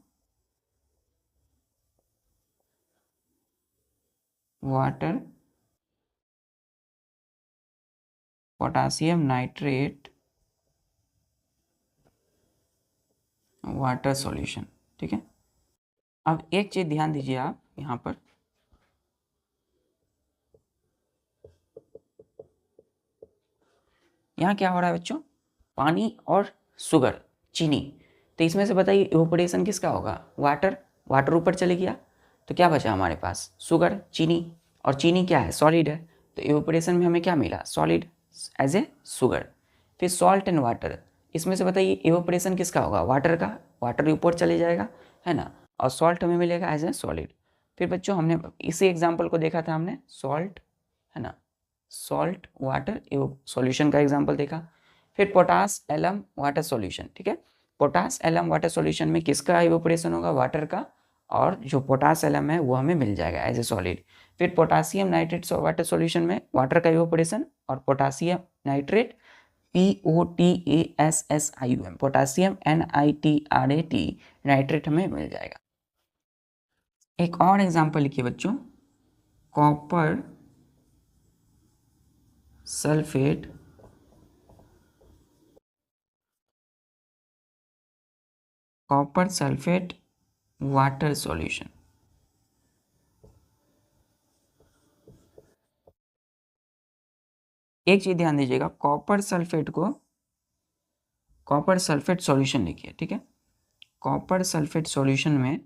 water potassium nitrate water solution. ठीक है, अब एक चीज ध्यान दीजिए आप यहाँ पर, यहाँ क्या हो रहा है बच्चों, पानी और शुगर, चीनी, तो इसमें से बताइए इवोपरेशन किसका होगा, वाटर, वाटर ऊपर चले गया तो क्या बचा हमारे पास, शुगर, चीनी, और चीनी क्या है, सॉलिड है, तो इवोपरेशन में हमें क्या मिला, सॉलिड एज ए शुगर। फिर सॉल्ट एंड वाटर, इसमें से बताइए इवोपरेशन किसका होगा, वाटर का, वाटर ऊपर चले जाएगा, है ना, और सॉल्ट हमें मिलेगा एज ए सॉलिड। फिर बच्चों हमने इसी एग्जाम्पल को देखा था हमने, सॉल्ट, है ना, सॉल्ट वाटर सॉल्यूशन का एग्जांपल देखा। फिर पोटास एलम वाटर सॉल्यूशन। ठीक है, पोटास एलम वाटर सॉल्यूशन में किसका इवोपरेशन होगा, वाटर का, और जो पोटास एलम है वो हमें मिल जाएगा एज ए सॉलिड। फिर पोटासियम नाइट्रेट वाटर सॉल्यूशन में वाटर का इवोपरेशन और potassium nitrate POTASSIUM potassium NITRAT nitrate हमें मिल जाएगा। एक और एग्जांपल लिखिए बच्चों, कॉपर सल्फेट वाटर सॉल्यूशन। एक चीज ध्यान दीजिएगा, कॉपर सल्फेट सॉल्यूशन लिखिए, ठीक है। कॉपर सल्फेट सॉल्यूशन में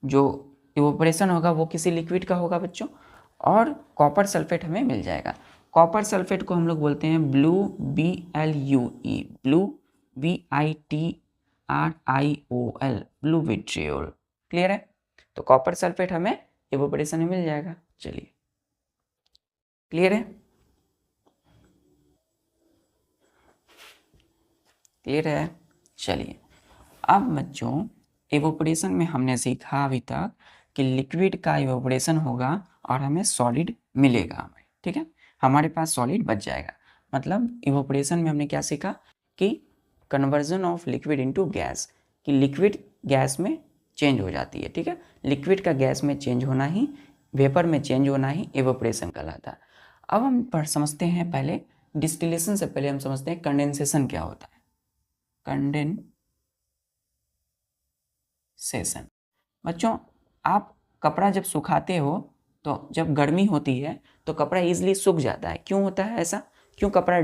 जो इवोपरेशन होगा वो किसी लिक्विड का होगा बच्चों, और कॉपर सल्फेट हमें मिल जाएगा। कॉपर सल्फेट को हम लोग बोलते हैं blue, BLUE, blue, VITRIOL, blue vitriol. Clear है? तो कॉपर सल्फेट हमें इवोपरेशन में मिल जाएगा। चलिए, क्लियर है? क्लियर है? चलिए, अब बच्चों इवोपरेशन में हमने सीखा अभी तक कि लिक्विड का इवोपरेशन होगा और हमें सॉलिड मिलेगा हमें, ठीक है, हमारे पास सॉलिड बच जाएगा। मतलब इवोपरेशन में हमने क्या सीखा कि conversion of liquid into gas, कि लिक्विड गैस में चेंज हो जाती है, ठीक है। लिक्विड का गैस में चेंज होना ही, वेपर में चेंज होना ही इवोपरेशन कहलाता है। अब हम समझते हैं, पहले डिस्टिलेशन से पहले हम समझते हैं कंडेंसेशन क्या होता है। कंडेंसेशन बच्चों, आप कपड़ा जब सुखाते हो तो जब गर्मी होती है तो कपड़ा इजीली सूख जाता है। क्यों होता है ऐसा? क्यों कपड़ा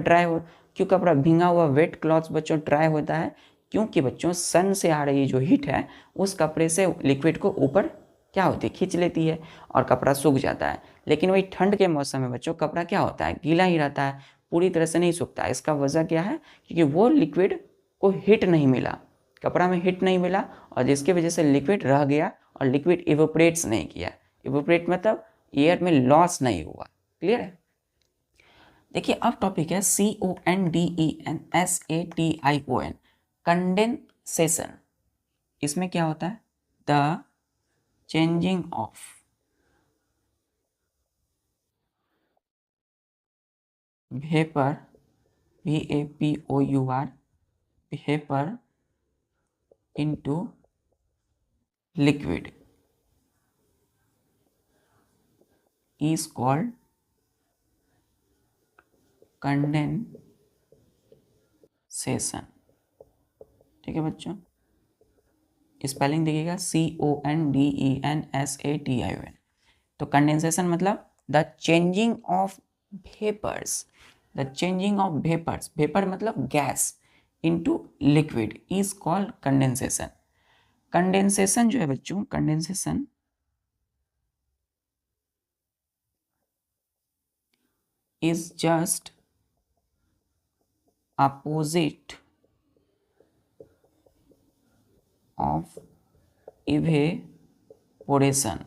क्यों कपड़ा भींगा हुआ वेट क्लॉथ बच्चों ड्राई होता है? क्योंकि बच्चों सन से आ रही जो हीट है उस कपड़े से लिक्विड को ऊपर क्या होती है, खींच लेती है और कपड़ा सूख जाता है। लेकिन वही ठंड के मौसम में बच्चों कपड़ा क्या होता है, गीला ही रहता है, पूरी तरह से नहीं सूखता है। इसका वजह क्या है? क्योंकि वो लिक्विड को हीट नहीं मिला, कपड़ा में हीट नहीं मिला, और जिसकी वजह से लिक्विड रह गया और लिक्विड इवोपरेट्स नहीं किया। इवोपरेट मतलब एयर में लॉस नहीं हुआ। क्लियर है? देखिए, अब टॉपिक है CONDENSATION, कंडेंसेशन। इसमें क्या होता है? The changing of vapour, VAPOUR, vapour into liquid is called condensation. ठीक है बच्चों, स्पेलिंग देखिएगा CONDENSATION। तो कंडेंसेशन मतलब the changing of vapours, the changing of vapours, vapour मतलब gas, into liquid is called condensation. Condensation जो है बच्चों, condensation is just opposite of evaporation.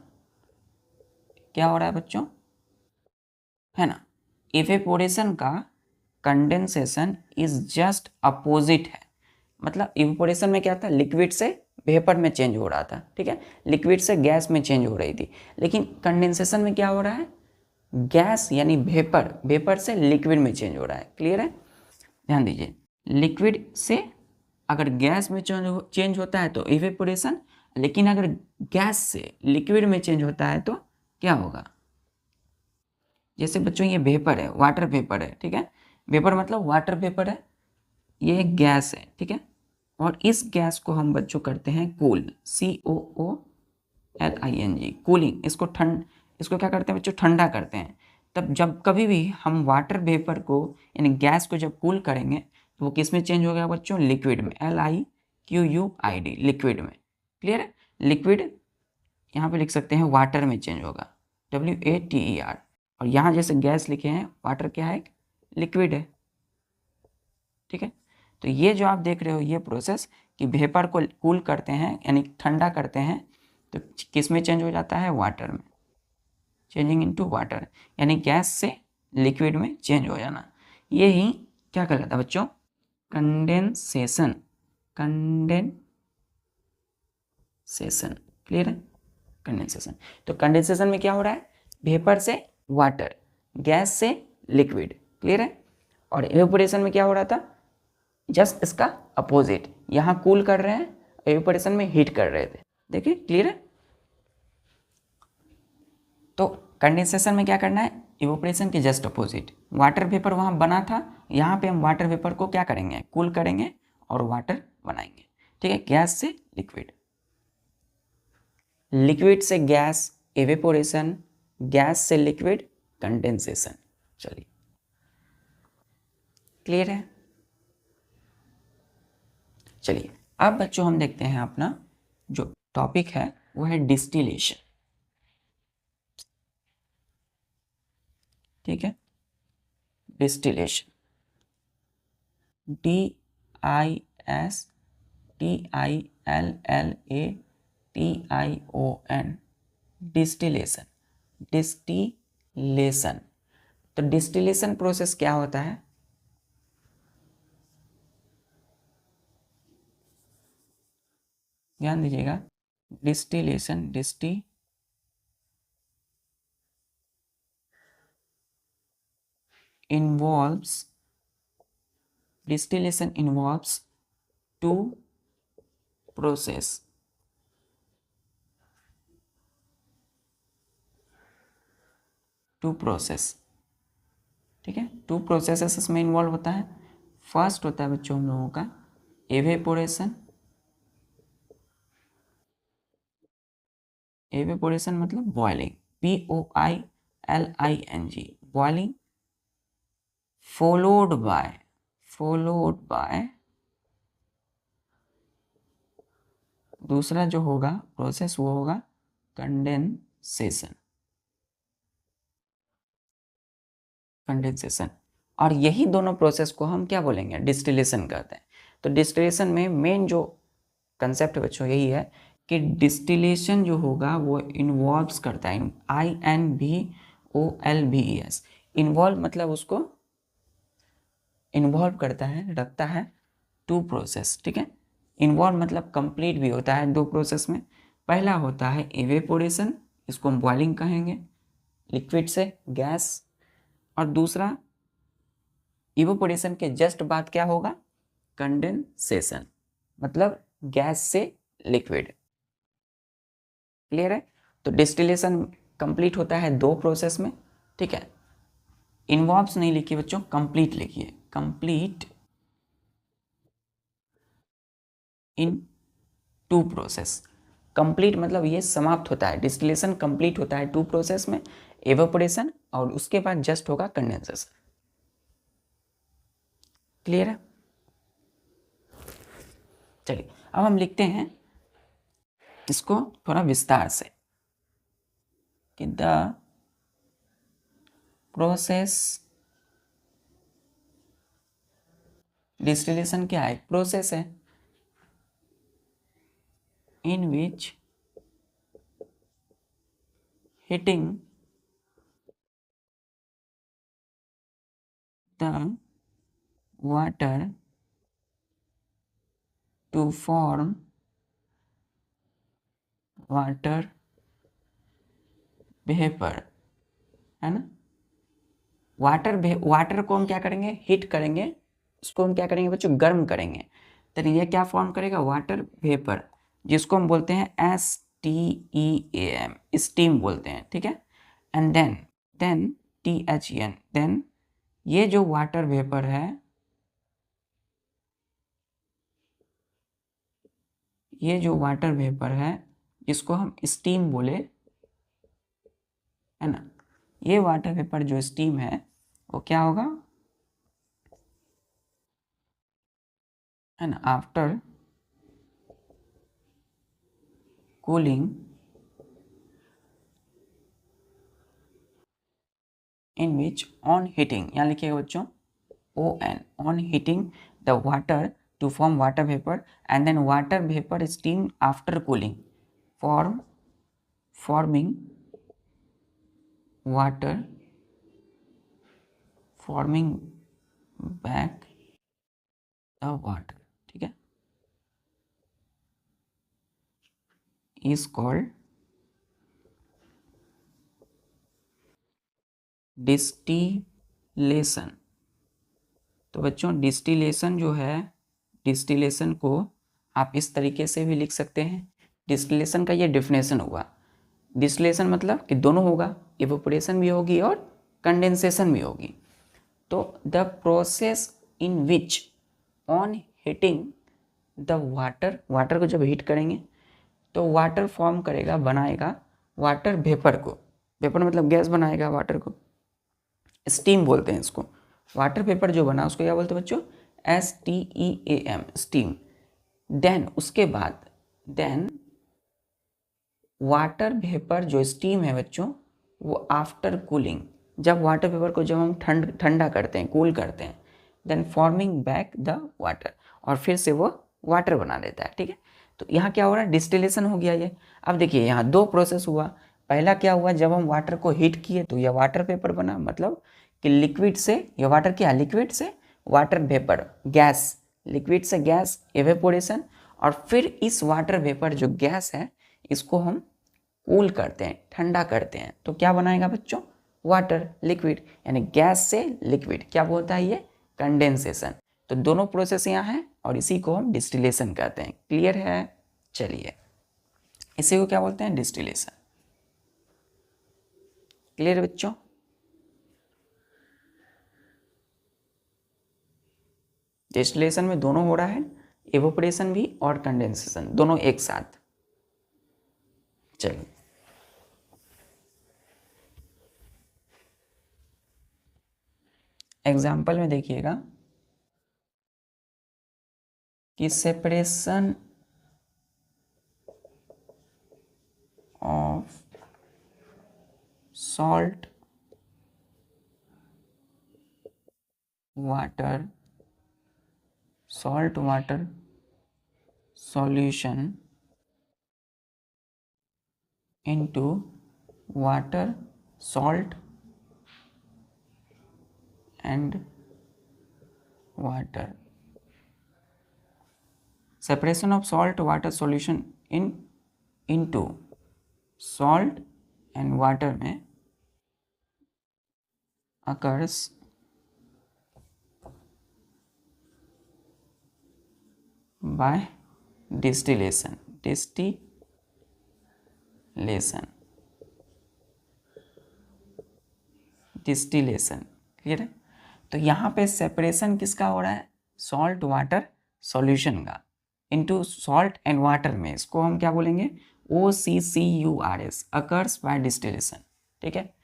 क्या हो रहा है बच्चों, है ना? इवेपोरेशन का कंडेंसेशन इज जस्ट अपोजिट है। मतलब इवेपोरेशन में क्या था, लिक्विड से वेपर में चेंज हो रहा था, ठीक है, लिक्विड से गैस में चेंज हो रही थी। लेकिन कंडेंसेशन में क्या हो रहा है, गैस यानी वेपर से लिक्विड में चेंज हो रहा है। क्लियर है? ध्यान दीजिए, लिक्विड से अगर गैस में चेंज होता है तो इवेपोरेशन, लेकिन अगर गैस से लिक्विड में चेंज होता है तो क्या होगा? जैसे बच्चों ये वेपर है, वाटर वेपर है, ठीक है, वेपर मतलब वाटर वेपर है, ये एक गैस है, ठीक है, और इस गैस को हम बच्चों करते हैं कूल, COOLING, कूलिंग। इसको क्या करते हैं बच्चों, ठंडा करते हैं। तब जब कभी भी हम वाटर वेपर को यानी गैस को जब कूल करेंगे तो वो किस में चेंज होगा बच्चों, लिक्विड में, LIQUID, लिक्विड में। क्लियर है? लिक्विड यहाँ पे लिख सकते हैं वाटर में चेंज होगा, WATER, और यहाँ जैसे गैस लिखे हैं, वाटर क्या है, लिक्विड है। ठीक है, तो ये जो आप देख रहे हो ये प्रोसेस कि वेपर को कूल करते हैं यानी ठंडा करते हैं तो किस में चेंज हो जाता है, वाटर में, चेंजिंग इनटू वाटर, यानी गैस से लिक्विड में चेंज हो जाना। ये ही क्या कहलाता है बच्चों, कंडेंसेशन। कंडेंसेशन, क्लियर है? कंडेंसेशन, तो कंडेंसेशन में क्या हो रहा है, वेपर से वाटर, गैस से लिक्विड। क्लियर है? और इवेपोरेशन में क्या हो रहा था, जस्ट इसका अपोजिट, यहाँ कूल कर रहे हैं, इवेपोरेशन में हीट कर रहे थे। देखिए, क्लियर है? तो कंडेंसेशन में क्या करना है, इवेपोरेशन के जस्ट अपोजिट, वाटर वेपर वहाँ बना था, यहाँ पे हम वाटर वेपर को क्या करेंगे, कूल करेंगे और वाटर बनाएंगे। ठीक है, गैस से लिक्विड, लिक्विड से गैस इवेपोरेशन, गैस से लिक्विड कंडेंसेशन। चलिए, क्लियर है? चलिए अब बच्चों हम देखते हैं अपना जो टॉपिक है वो है डिस्टिलेशन। ठीक है, डिस्टिलेशन, DISTILLATION, डिस्टिलेशन, डिस्टिलेशन। तो डिस्टिलेशन प्रोसेस क्या होता है? ध्यान दीजिएगा, distillation, distillation involves two process, ठीक है, टू प्रोसेसेस इसमें इन्वॉल्व होता है। फर्स्ट होता है बच्चों हम लोगों का एवेपोरेशन। एवेपोरेशन मतलब boiling, BOILING, boiling, followed by दूसरा जो होगा प्रोसेस वो होगा कंडेंसेशन। और यही दोनों प्रोसेस को हम क्या बोलेंगे? डिस्टिलेशन कहते हैं। तो डिस्टिलेशन में मेन जो कंसेप्ट बच्चों यही है कि डिस्टिलेशन जो होगा वो इन्वॉल्व्स करता है, INVOLVES, इन्वॉल्व मतलब उसको इन्वॉल्व करता है, रखता है टू प्रोसेस। ठीक है, इन्वॉल्व मतलब कंप्लीट भी होता है दो प्रोसेस में। पहला होता है एवेपोरेशन, इसको हम बॉइलिंग कहेंगे, लिक्विड से गैस। और दूसरा इवेपोरेशन के जस्ट बाद क्या होगा? कंडेंसेशन, मतलब गैस से लिक्विड। क्लियर है? तो डिस्टिलेशन कंप्लीट होता है दो प्रोसेस में। ठीक है, इन्वॉल्व्स नहीं लिखिए बच्चों, कंप्लीट लिखिए, complete in two process. Complete मतलब ये समाप्त होता है, डिस्टिलेशन कंप्लीट होता है टू प्रोसेस में, एवेपोरेशन और उसके बाद जस्ट होगा कंडेंसेशन। क्लियर है? चलिए अब हम लिखते हैं इसको थोड़ा विस्तार से कि द प्रोसेस, डिस्टिलेशन क्या है? प्रोसेस है in which heating the water to form water vapour, है ना? वाटर को हम क्या करेंगे? हीट करेंगे, उसको हम क्या करेंगे बच्चों? गर्म करेंगे। तो ये क्या फॉर्म करेगा? वाटर वेपर, जिसको हम बोलते हैं STEAM, स्टीम बोलते हैं। ठीक है, एंड देन THEN, देन ये जो वाटर वेपर है, ये जो वाटर वेपर है जिसको हम स्टीम बोले, है ना, ये वाटर वेपर जो स्टीम है वो क्या होगा? है ना, after cooling in which on heating, यहाँ लिखिएगा बच्चों ON, on heating the water to form water vapor, and then water vapor steam after cooling forming back the water, ठीक है, is called डिस्टिलेशन। तो बच्चों डिस्टिलेशन जो है, डिस्टिलेशन को आप इस तरीके से भी लिख सकते हैं। डिस्टिलेशन का ये डेफिनेशन हुआ। डिस्टिलेशन मतलब कि दोनों होगा, इवेपोरेशन भी होगी और कंडेंसेशन भी होगी। तो the process in which on heating the water, water को जब हीट करेंगे तो वाटर फॉर्म करेगा, बनाएगा वाटर वेपर को। वेपर मतलब गैस बनाएगा वाटर को, स्टीम बोलते हैं इसको। वाटर वेपर जो बना उसको क्या बोलते हैं बच्चों? STEAM, steam. देन उसके बाद वाटर वेपर जो स्टीम है बच्चों, वो आफ्टर कूलिंग, जब वाटर वेपर को जब हम ठंडा करते हैं, कूल करते हैं, then forming back the water, और फिर से वो वाटर बना देता है। ठीक है, तो यहाँ क्या हो रहा है? डिस्टिलेशन हो गया ये। अब देखिए यहाँ दो प्रोसेस हुआ। पहला क्या हुआ? जब हम वाटर को हीट किए तो यह वाटर वेपर बना, मतलब कि लिक्विड से यह वाटर क्या, लिक्विड से वाटर वेपर, गैस, लिक्विड से गैस, एवेपोरेशन, और फिर इस वाटर वेपर जो गैस है इसको हम कूल करते हैं, ठंडा करते हैं, तो क्या बनाएगा बच्चों? वाटर, लिक्विड, यानी गैस से लिक्विड। क्या बोलता है ये? कंडेंसेशन। तो दोनों प्रोसेस यहाँ है और इसी को हम डिस्टिलेशन कहते हैं। क्लियर है? चलिए, इसी को क्या बोलते हैं? डिस्टिलेशन। क्लियर बच्चों? डिस्टिलेशन में दोनों हो रहा है, एवोपरेशन भी और कंडेंसेशन, दोनों एक साथ। चलिए, एग्जाम्पल में देखिएगा कि separation of salt water solution into water, salt and water. Separation of salt water solution into salt and water में occurs by distillation. क्लियर है? तो यहाँ पे सेपरेशन किसका हो रहा है? सॉल्ट वाटर सॉल्यूशन का इनटू सॉल्ट एंड वाटर में, इसको हम क्या बोलेंगे? OCCURS, occurs by distillation. ठीक है,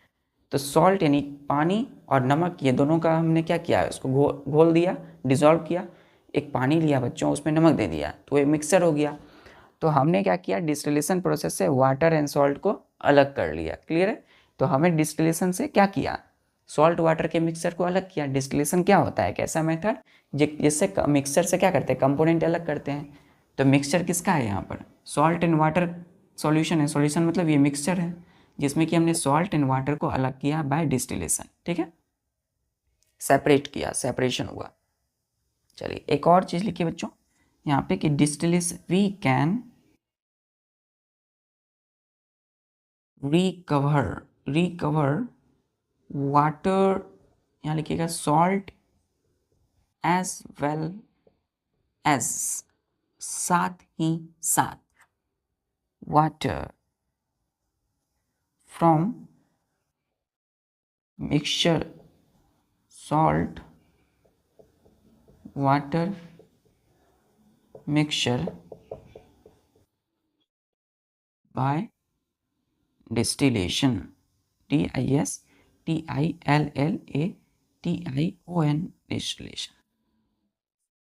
तो सॉल्ट यानी पानी और नमक, ये दोनों का हमने क्या किया? उसको घोल दिया, डिजोल्व किया। एक पानी लिया बच्चों, उसमें नमक दे दिया, तो ये मिक्सर हो गया। तो हमने क्या किया? डिस्टिलेशन प्रोसेस से वाटर एंड सॉल्ट को अलग कर लिया। क्लियर है? तो हमें डिस्टिलेशन से क्या किया? सॉल्ट वाटर के मिक्सचर को अलग किया। डिस्टिलेशन क्या होता है? एक ऐसा मेथड जिससे मिक्सचर से क्या करते हैं? कंपोनेंट अलग करते हैं। तो मिक्सचर किसका है यहाँ पर? सॉल्ट एंड वाटर सॉल्यूशन है। सॉल्यूशन मतलब ये मिक्सचर है जिसमें कि हमने सॉल्ट एंड वाटर को अलग किया बाय डिस्टिलेशन। ठीक है, सेपरेट किया, सेपरेशन हुआ। चलिए, एक और चीज़ लिखिए बच्चों यहाँ पे कि distillation we can recover water, यहाँ लिखिएगा सॉल्ट एज वेल एज, साथ ही साथ water from mixture salt water mixture by distillation, DISTILLATION,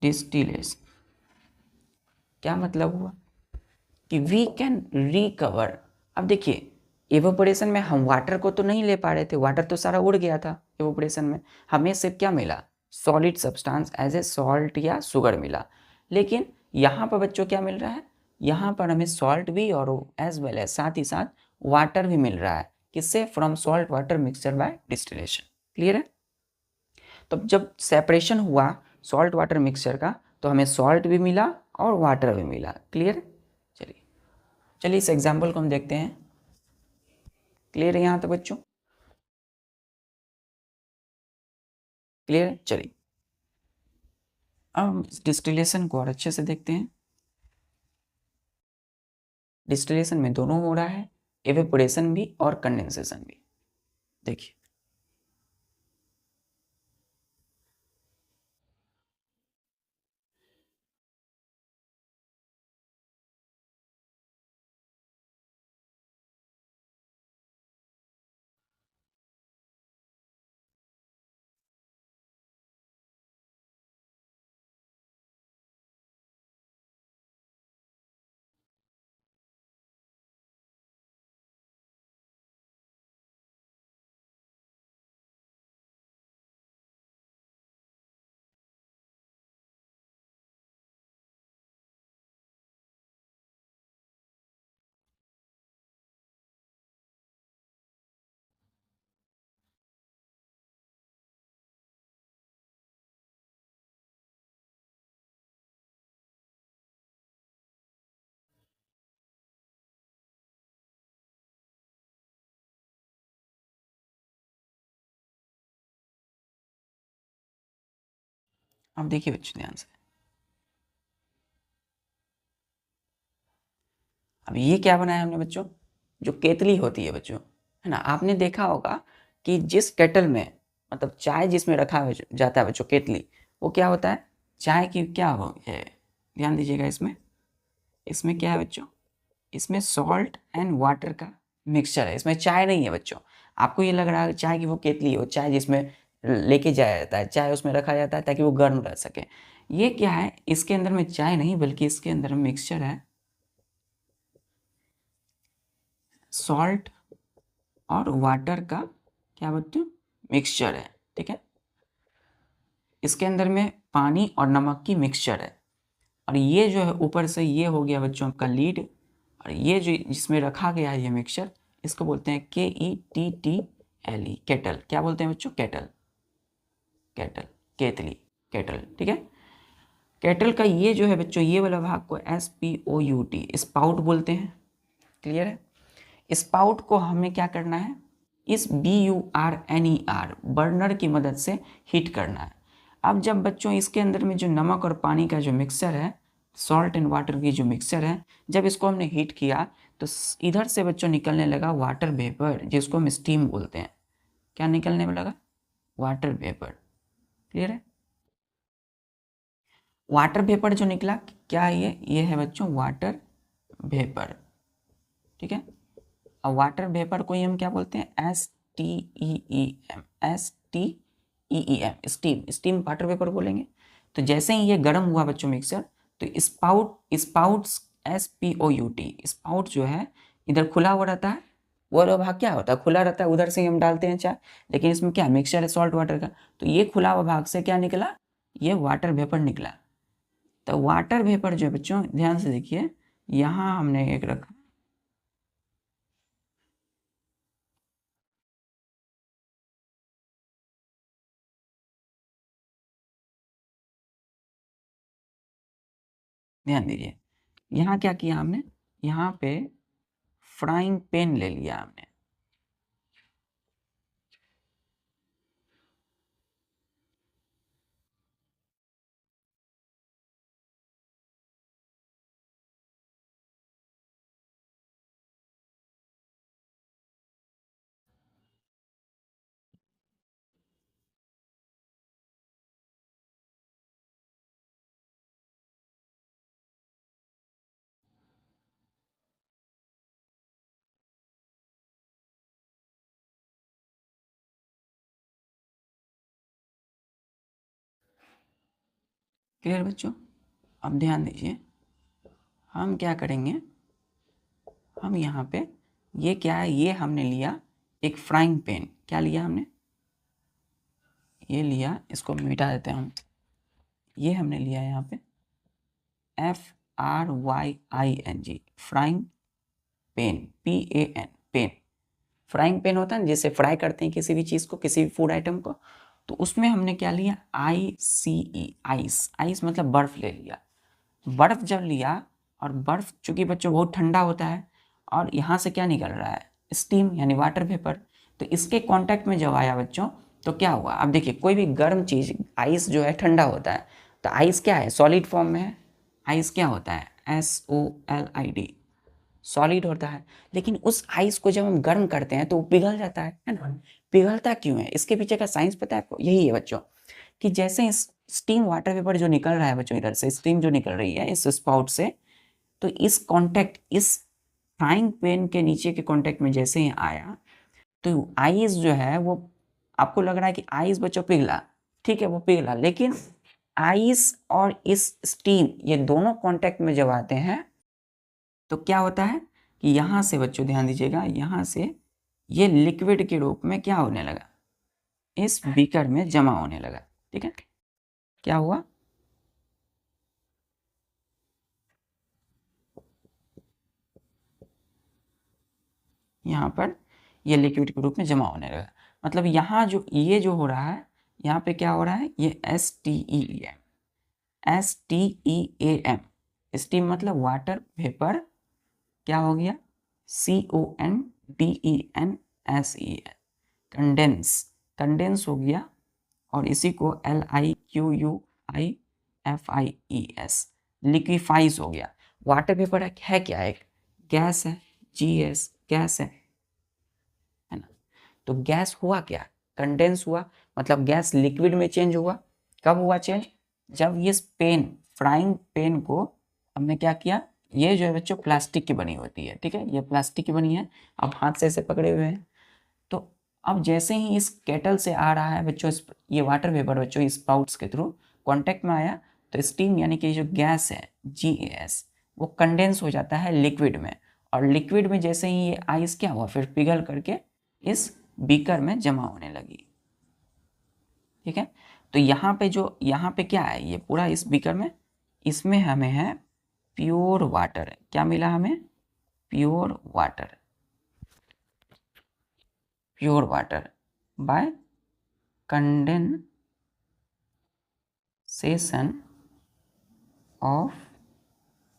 distillation. क्या मतलब हुआ? कि वी कैन रिकवर। अब देखिए, एवोपरेशन में हम वाटर को तो नहीं ले पा रहे थे, वाटर तो सारा उड़ गया था एवोपरेशन में। हमें सिर्फ क्या मिला? Solid substance as a salt या शुगर मिला। लेकिन यहाँ पर बच्चों क्या मिल रहा है? यहाँ पर हमें सॉल्ट भी और एज वेल एज, साथ ही साथ वाटर भी मिल रहा है। किससे? From salt water mixture by distillation. Clear है? तो जब सेपरेशन हुआ सॉल्ट वाटर मिक्सचर का, तो हमें सॉल्ट भी मिला और वाटर भी मिला। क्लियर? चलिए इस एग्जाम्पल को हम देखते हैं। क्लियर है यहाँ तक बच्चों? क्लियर? चलिए, अब हम डिस्टिलेशन को और अच्छे से देखते हैं। डिस्टिलेशन में दोनों हो रहा है, एवेपोरेशन भी और कंडेंसेशन भी। देखिए, अब देखिए बच्चों ध्यान से, अब ये क्या बनाया हमने बच्चों, जो केतली होती है बच्चों, है ना, आपने देखा होगा कि जिस केटल में मतलब चाय जिसमें रखा जाता है बच्चों, केतली, वो क्या होता है, चाय की क्या हो है, ध्यान दीजिएगा इसमें, इसमें क्या है बच्चों, इसमें सॉल्ट एंड वाटर का मिक्सचर है, इसमें चाय नहीं है बच्चों। आपको ये लग रहा है चाय की वो केतली हो, चाय जिसमें लेके जाया जाता है, चाय उसमें रखा जाता है ताकि वो गर्म रह सके। ये क्या है, इसके अंदर में चाय नहीं बल्कि इसके अंदर मिक्सचर है सॉल्ट और वाटर का, क्या बच्चों, मिक्सचर है, ठीक है। इसके अंदर में पानी और नमक की मिक्सचर है, और ये जो है ऊपर से ये हो गया बच्चों आपका लीड, और ये जो जिसमें रखा गया है ये मिक्सचर, इसको बोलते हैं KETTLE, केटल। क्या बोलते हैं बच्चों, केटल, केटल, केतली, केटल, ठीक है। केटल का ये जो है बच्चों, ये वाला भाग को SPOUT, स्पाउट बोलते हैं, क्लियर है। स्पाउट को हमें क्या करना है, इस BURNER बर्नर की मदद से हीट करना है। अब जब बच्चों इसके अंदर में जो नमक और पानी का जो मिक्सचर है, सॉल्ट एंड वाटर की जो मिक्सचर है, जब इसको हमने हीट किया तो इधर से बच्चों निकलने लगा वाटर वेपर, जिसको हम स्टीम बोलते हैं। क्या निकलने में लगा, वाटर वेपर, क्लियर है। वाटर वेपर जो निकला, क्या ये है बच्चों वाटर वेपर, ठीक है। और वाटर वेपर को ही हम क्या बोलते हैं, STEEM, STEEM, steam, steam water vapour बोलेंगे। तो जैसे ही ये गर्म हुआ बच्चों मिक्सर, तो स्पाउट्स SPOUT, स्पाउट जो है इधर खुला हुआ रहता है, वो वाला भाग क्या होता है, खुला रहता है, उधर से ही हम डालते हैं चाय, लेकिन इसमें क्या मिक्सचर है सॉल्ट वाटर का, तो ये खुला हुआ भाग से क्या निकला, ये वाटर वेपर निकला। तो वाटर वेपर जो है बच्चों ध्यान से देखिए, यहाँ हमने एक रखा, ध्यान दीजिए, यहाँ क्या किया हमने, यहाँ पे फ्राइंग पैन ले लिया हमने, क्लियर बच्चों। अब ध्यान दीजिए, हम क्या करेंगे, हम यहाँ पे ये क्या है, ये हमने लिया एक फ्राइंग पैन, क्या लिया हमने, ये लिया, इसको मिटा देते हैं हम, ये हमने लिया यहाँ पे FRYING, frying pan, PAN, pan, frying pan होता है ना, जिससे फ्राई करते हैं किसी भी चीज़ को, किसी भी फूड आइटम को, तो उसमें हमने क्या लिया, ICE, आइस, आइस मतलब बर्फ़ ले लिया। बर्फ़ जब लिया, और बर्फ़ चूँकि बच्चों बहुत ठंडा होता है, और यहाँ से क्या निकल रहा है, स्टीम यानी वाटर वेपर, तो इसके कांटेक्ट में जब आया बच्चों, तो क्या हुआ, अब देखिए कोई भी गर्म चीज़, आइस जो है ठंडा होता है, तो आइस क्या है, सॉलिड फॉर्म में है, आइस क्या होता है, SOLID, सॉलिड होता है। लेकिन उस आइस को जब हम गर्म करते हैं तो वो पिघल जाता है ना। पिघलता क्यों है, इसके पीछे का साइंस पता है आपको, यही है बच्चों, कि जैसे स्टीम वाटर वेपर जो निकल रहा है बच्चों, इधर से स्टीम जो निकल रही है इस स्पाउट से, तो इस फ्राइंग पैन के नीचे के कांटेक्ट में जैसे ही आया, तो आइस जो है वो, आपको लग रहा है कि आइस बच्चों पिघला, ठीक है वो पिघला, लेकिन आइस और इस स्टीम ये दोनों कांटेक्ट में जब आते हैं, तो क्या होता है कि यहाँ से बच्चों ध्यान दीजिएगा, यहाँ से ये लिक्विड के रूप में क्या होने लगा, इस बीकर में जमा होने लगा, ठीक है। क्या हुआ, यहाँ पर ये लिक्विड के रूप में जमा होने लगा, मतलब यहाँ जो ये जो हो रहा है, यहाँ पे क्या हो रहा है, ये STEAM, स्टीम मतलब वाटर वेपर, क्या हो गया, CONDENSE, कंडेंस, कंडेंस हो गया, और इसी को LIQUE LIFIES, लिक्विफाइज हो गया। वाटर वेपर है क्या, एक गैस है, GS गैस है ना। तो गैस हुआ क्या, कंडेंस हुआ, मतलब गैस लिक्विड में चेंज हुआ। कब हुआ चेंज, जब ये पेन, फ्राइंग पेन को हमने क्या किया, ये जो है बच्चों प्लास्टिक की बनी होती है, ठीक है, ये प्लास्टिक की बनी है, अब हाथ से ऐसे पकड़े हुए हैं। तो अब जैसे ही इस केटल से आ रहा है बच्चों ये वाटर वेपर बच्चों इस स्पाउट्स के थ्रू कांटेक्ट में आया, तो स्टीम यानी कि जो गैस है GAS वो कंडेंस हो जाता है लिक्विड में, और लिक्विड में जैसे ही ये आइस क्या हुआ, फिर पिघल करके इस बीकर में जमा होने लगी, ठीक है। तो यहाँ पे क्या है, ये पूरा इस बीकर में, इसमें हमें है प्योर वाटर, क्या मिला हमें, pure water, pure water bye condensation of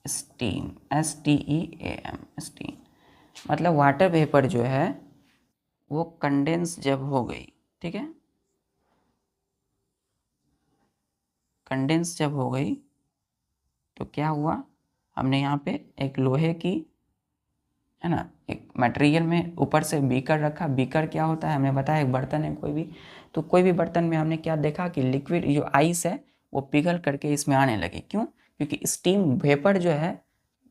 steam, STEAM, steam, मतलब वाटर वेपर जो है वो कंडेंस जब हो गई, ठीक है, कंडेंस जब हो गई तो क्या हुआ, हमने यहाँ पे एक लोहे की, है ना, एक मटेरियल में ऊपर से बीकर रखा। बीकर क्या होता है, हमने बताया एक बर्तन है कोई भी, तो कोई भी बर्तन में हमने क्या देखा कि लिक्विड जो आइस है वो पिघल करके इसमें आने लगी। क्यों, क्योंकि स्टीम वेपर जो है,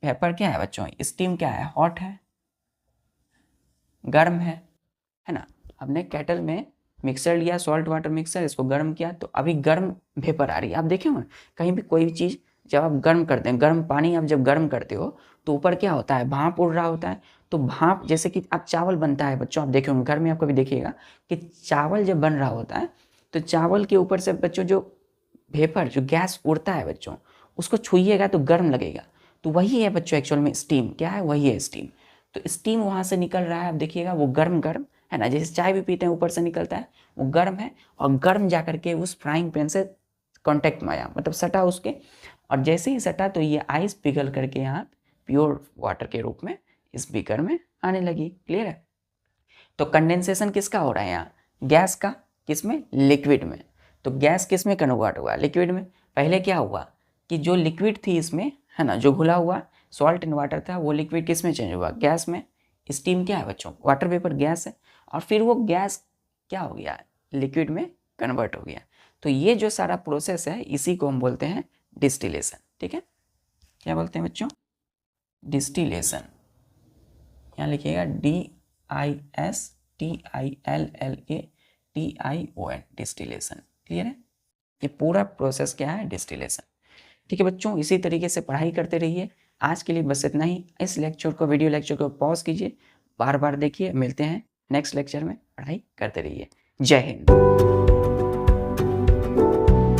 वेपर क्या है बच्चों, स्टीम क्या है, हॉट है, गर्म है ना। हमने केटल में मिक्सर लिया, सॉल्ट वाटर मिक्सर, इसको गर्म किया तो अभी गर्म वेपर आ रही है। आप देखे हो कहीं भी कोई भी चीज़ जब आप गर्म करते हैं, गर्म पानी आप जब गर्म करते हो तो ऊपर क्या होता है, भाप उड़ रहा होता है। तो भाप, जैसे कि अब चावल बनता है बच्चों, आप देखे होंगे घर में, आप कभी देखिएगा कि चावल जब बन रहा होता है तो चावल के ऊपर से बच्चों जो वेपर, जो गैस उड़ता है बच्चों, उसको छुइएगा तो गर्म लगेगा। तो वही है बच्चों एक्चुअल में स्टीम, क्या है, वही है स्टीम। तो स्टीम वहाँ से निकल रहा है, आप देखिएगा वो गर्म गर्म है ना, जैसे चाय भी पीते हैं ऊपर से निकलता है, वो गर्म है, और गर्म जा करके उस फ्राइंग पैन से कांटेक्ट में आया, मतलब सटा उसके, और जैसे ही सटा तो ये आइस पिघल करके यहाँ प्योर वाटर के रूप में इस बीकर में आने लगी। क्लियर है। तो कंडेंसेशन किसका हो रहा है यहाँ, गैस का, किसमें, लिक्विड में। तो गैस किस में कन्वर्ट हुआ, लिक्विड में। पहले क्या हुआ कि जो लिक्विड थी इसमें, है ना, जो घुला हुआ सॉल्ट एंड वाटर था, वो लिक्विड किस में चेंज हुआ, गैस में। स्टीम क्या है बच्चों, वाटर वेपर गैस है, और फिर वो गैस क्या हो गया, लिक्विड में कन्वर्ट हो गया। तो ये जो सारा प्रोसेस है इसी को हम बोलते हैं डिस्टिलेशन, ठीक है। क्या बोलते हैं बच्चों, डिस्टिलेशन, यहाँ लिखिएगा DISTILLATION, डिस्टिलेशन। क्लियर है, ये पूरा प्रोसेस क्या है, डिस्टिलेशन। ठीक है बच्चों, इसी तरीके से पढ़ाई करते रहिए। आज के लिए बस इतना ही। इस लेक्चर को, वीडियो लेक्चर को पॉज कीजिए, बार बार देखिए। मिलते हैं नेक्स्ट लेक्चर में, पढ़ाई करते रहिए। जय हिंद।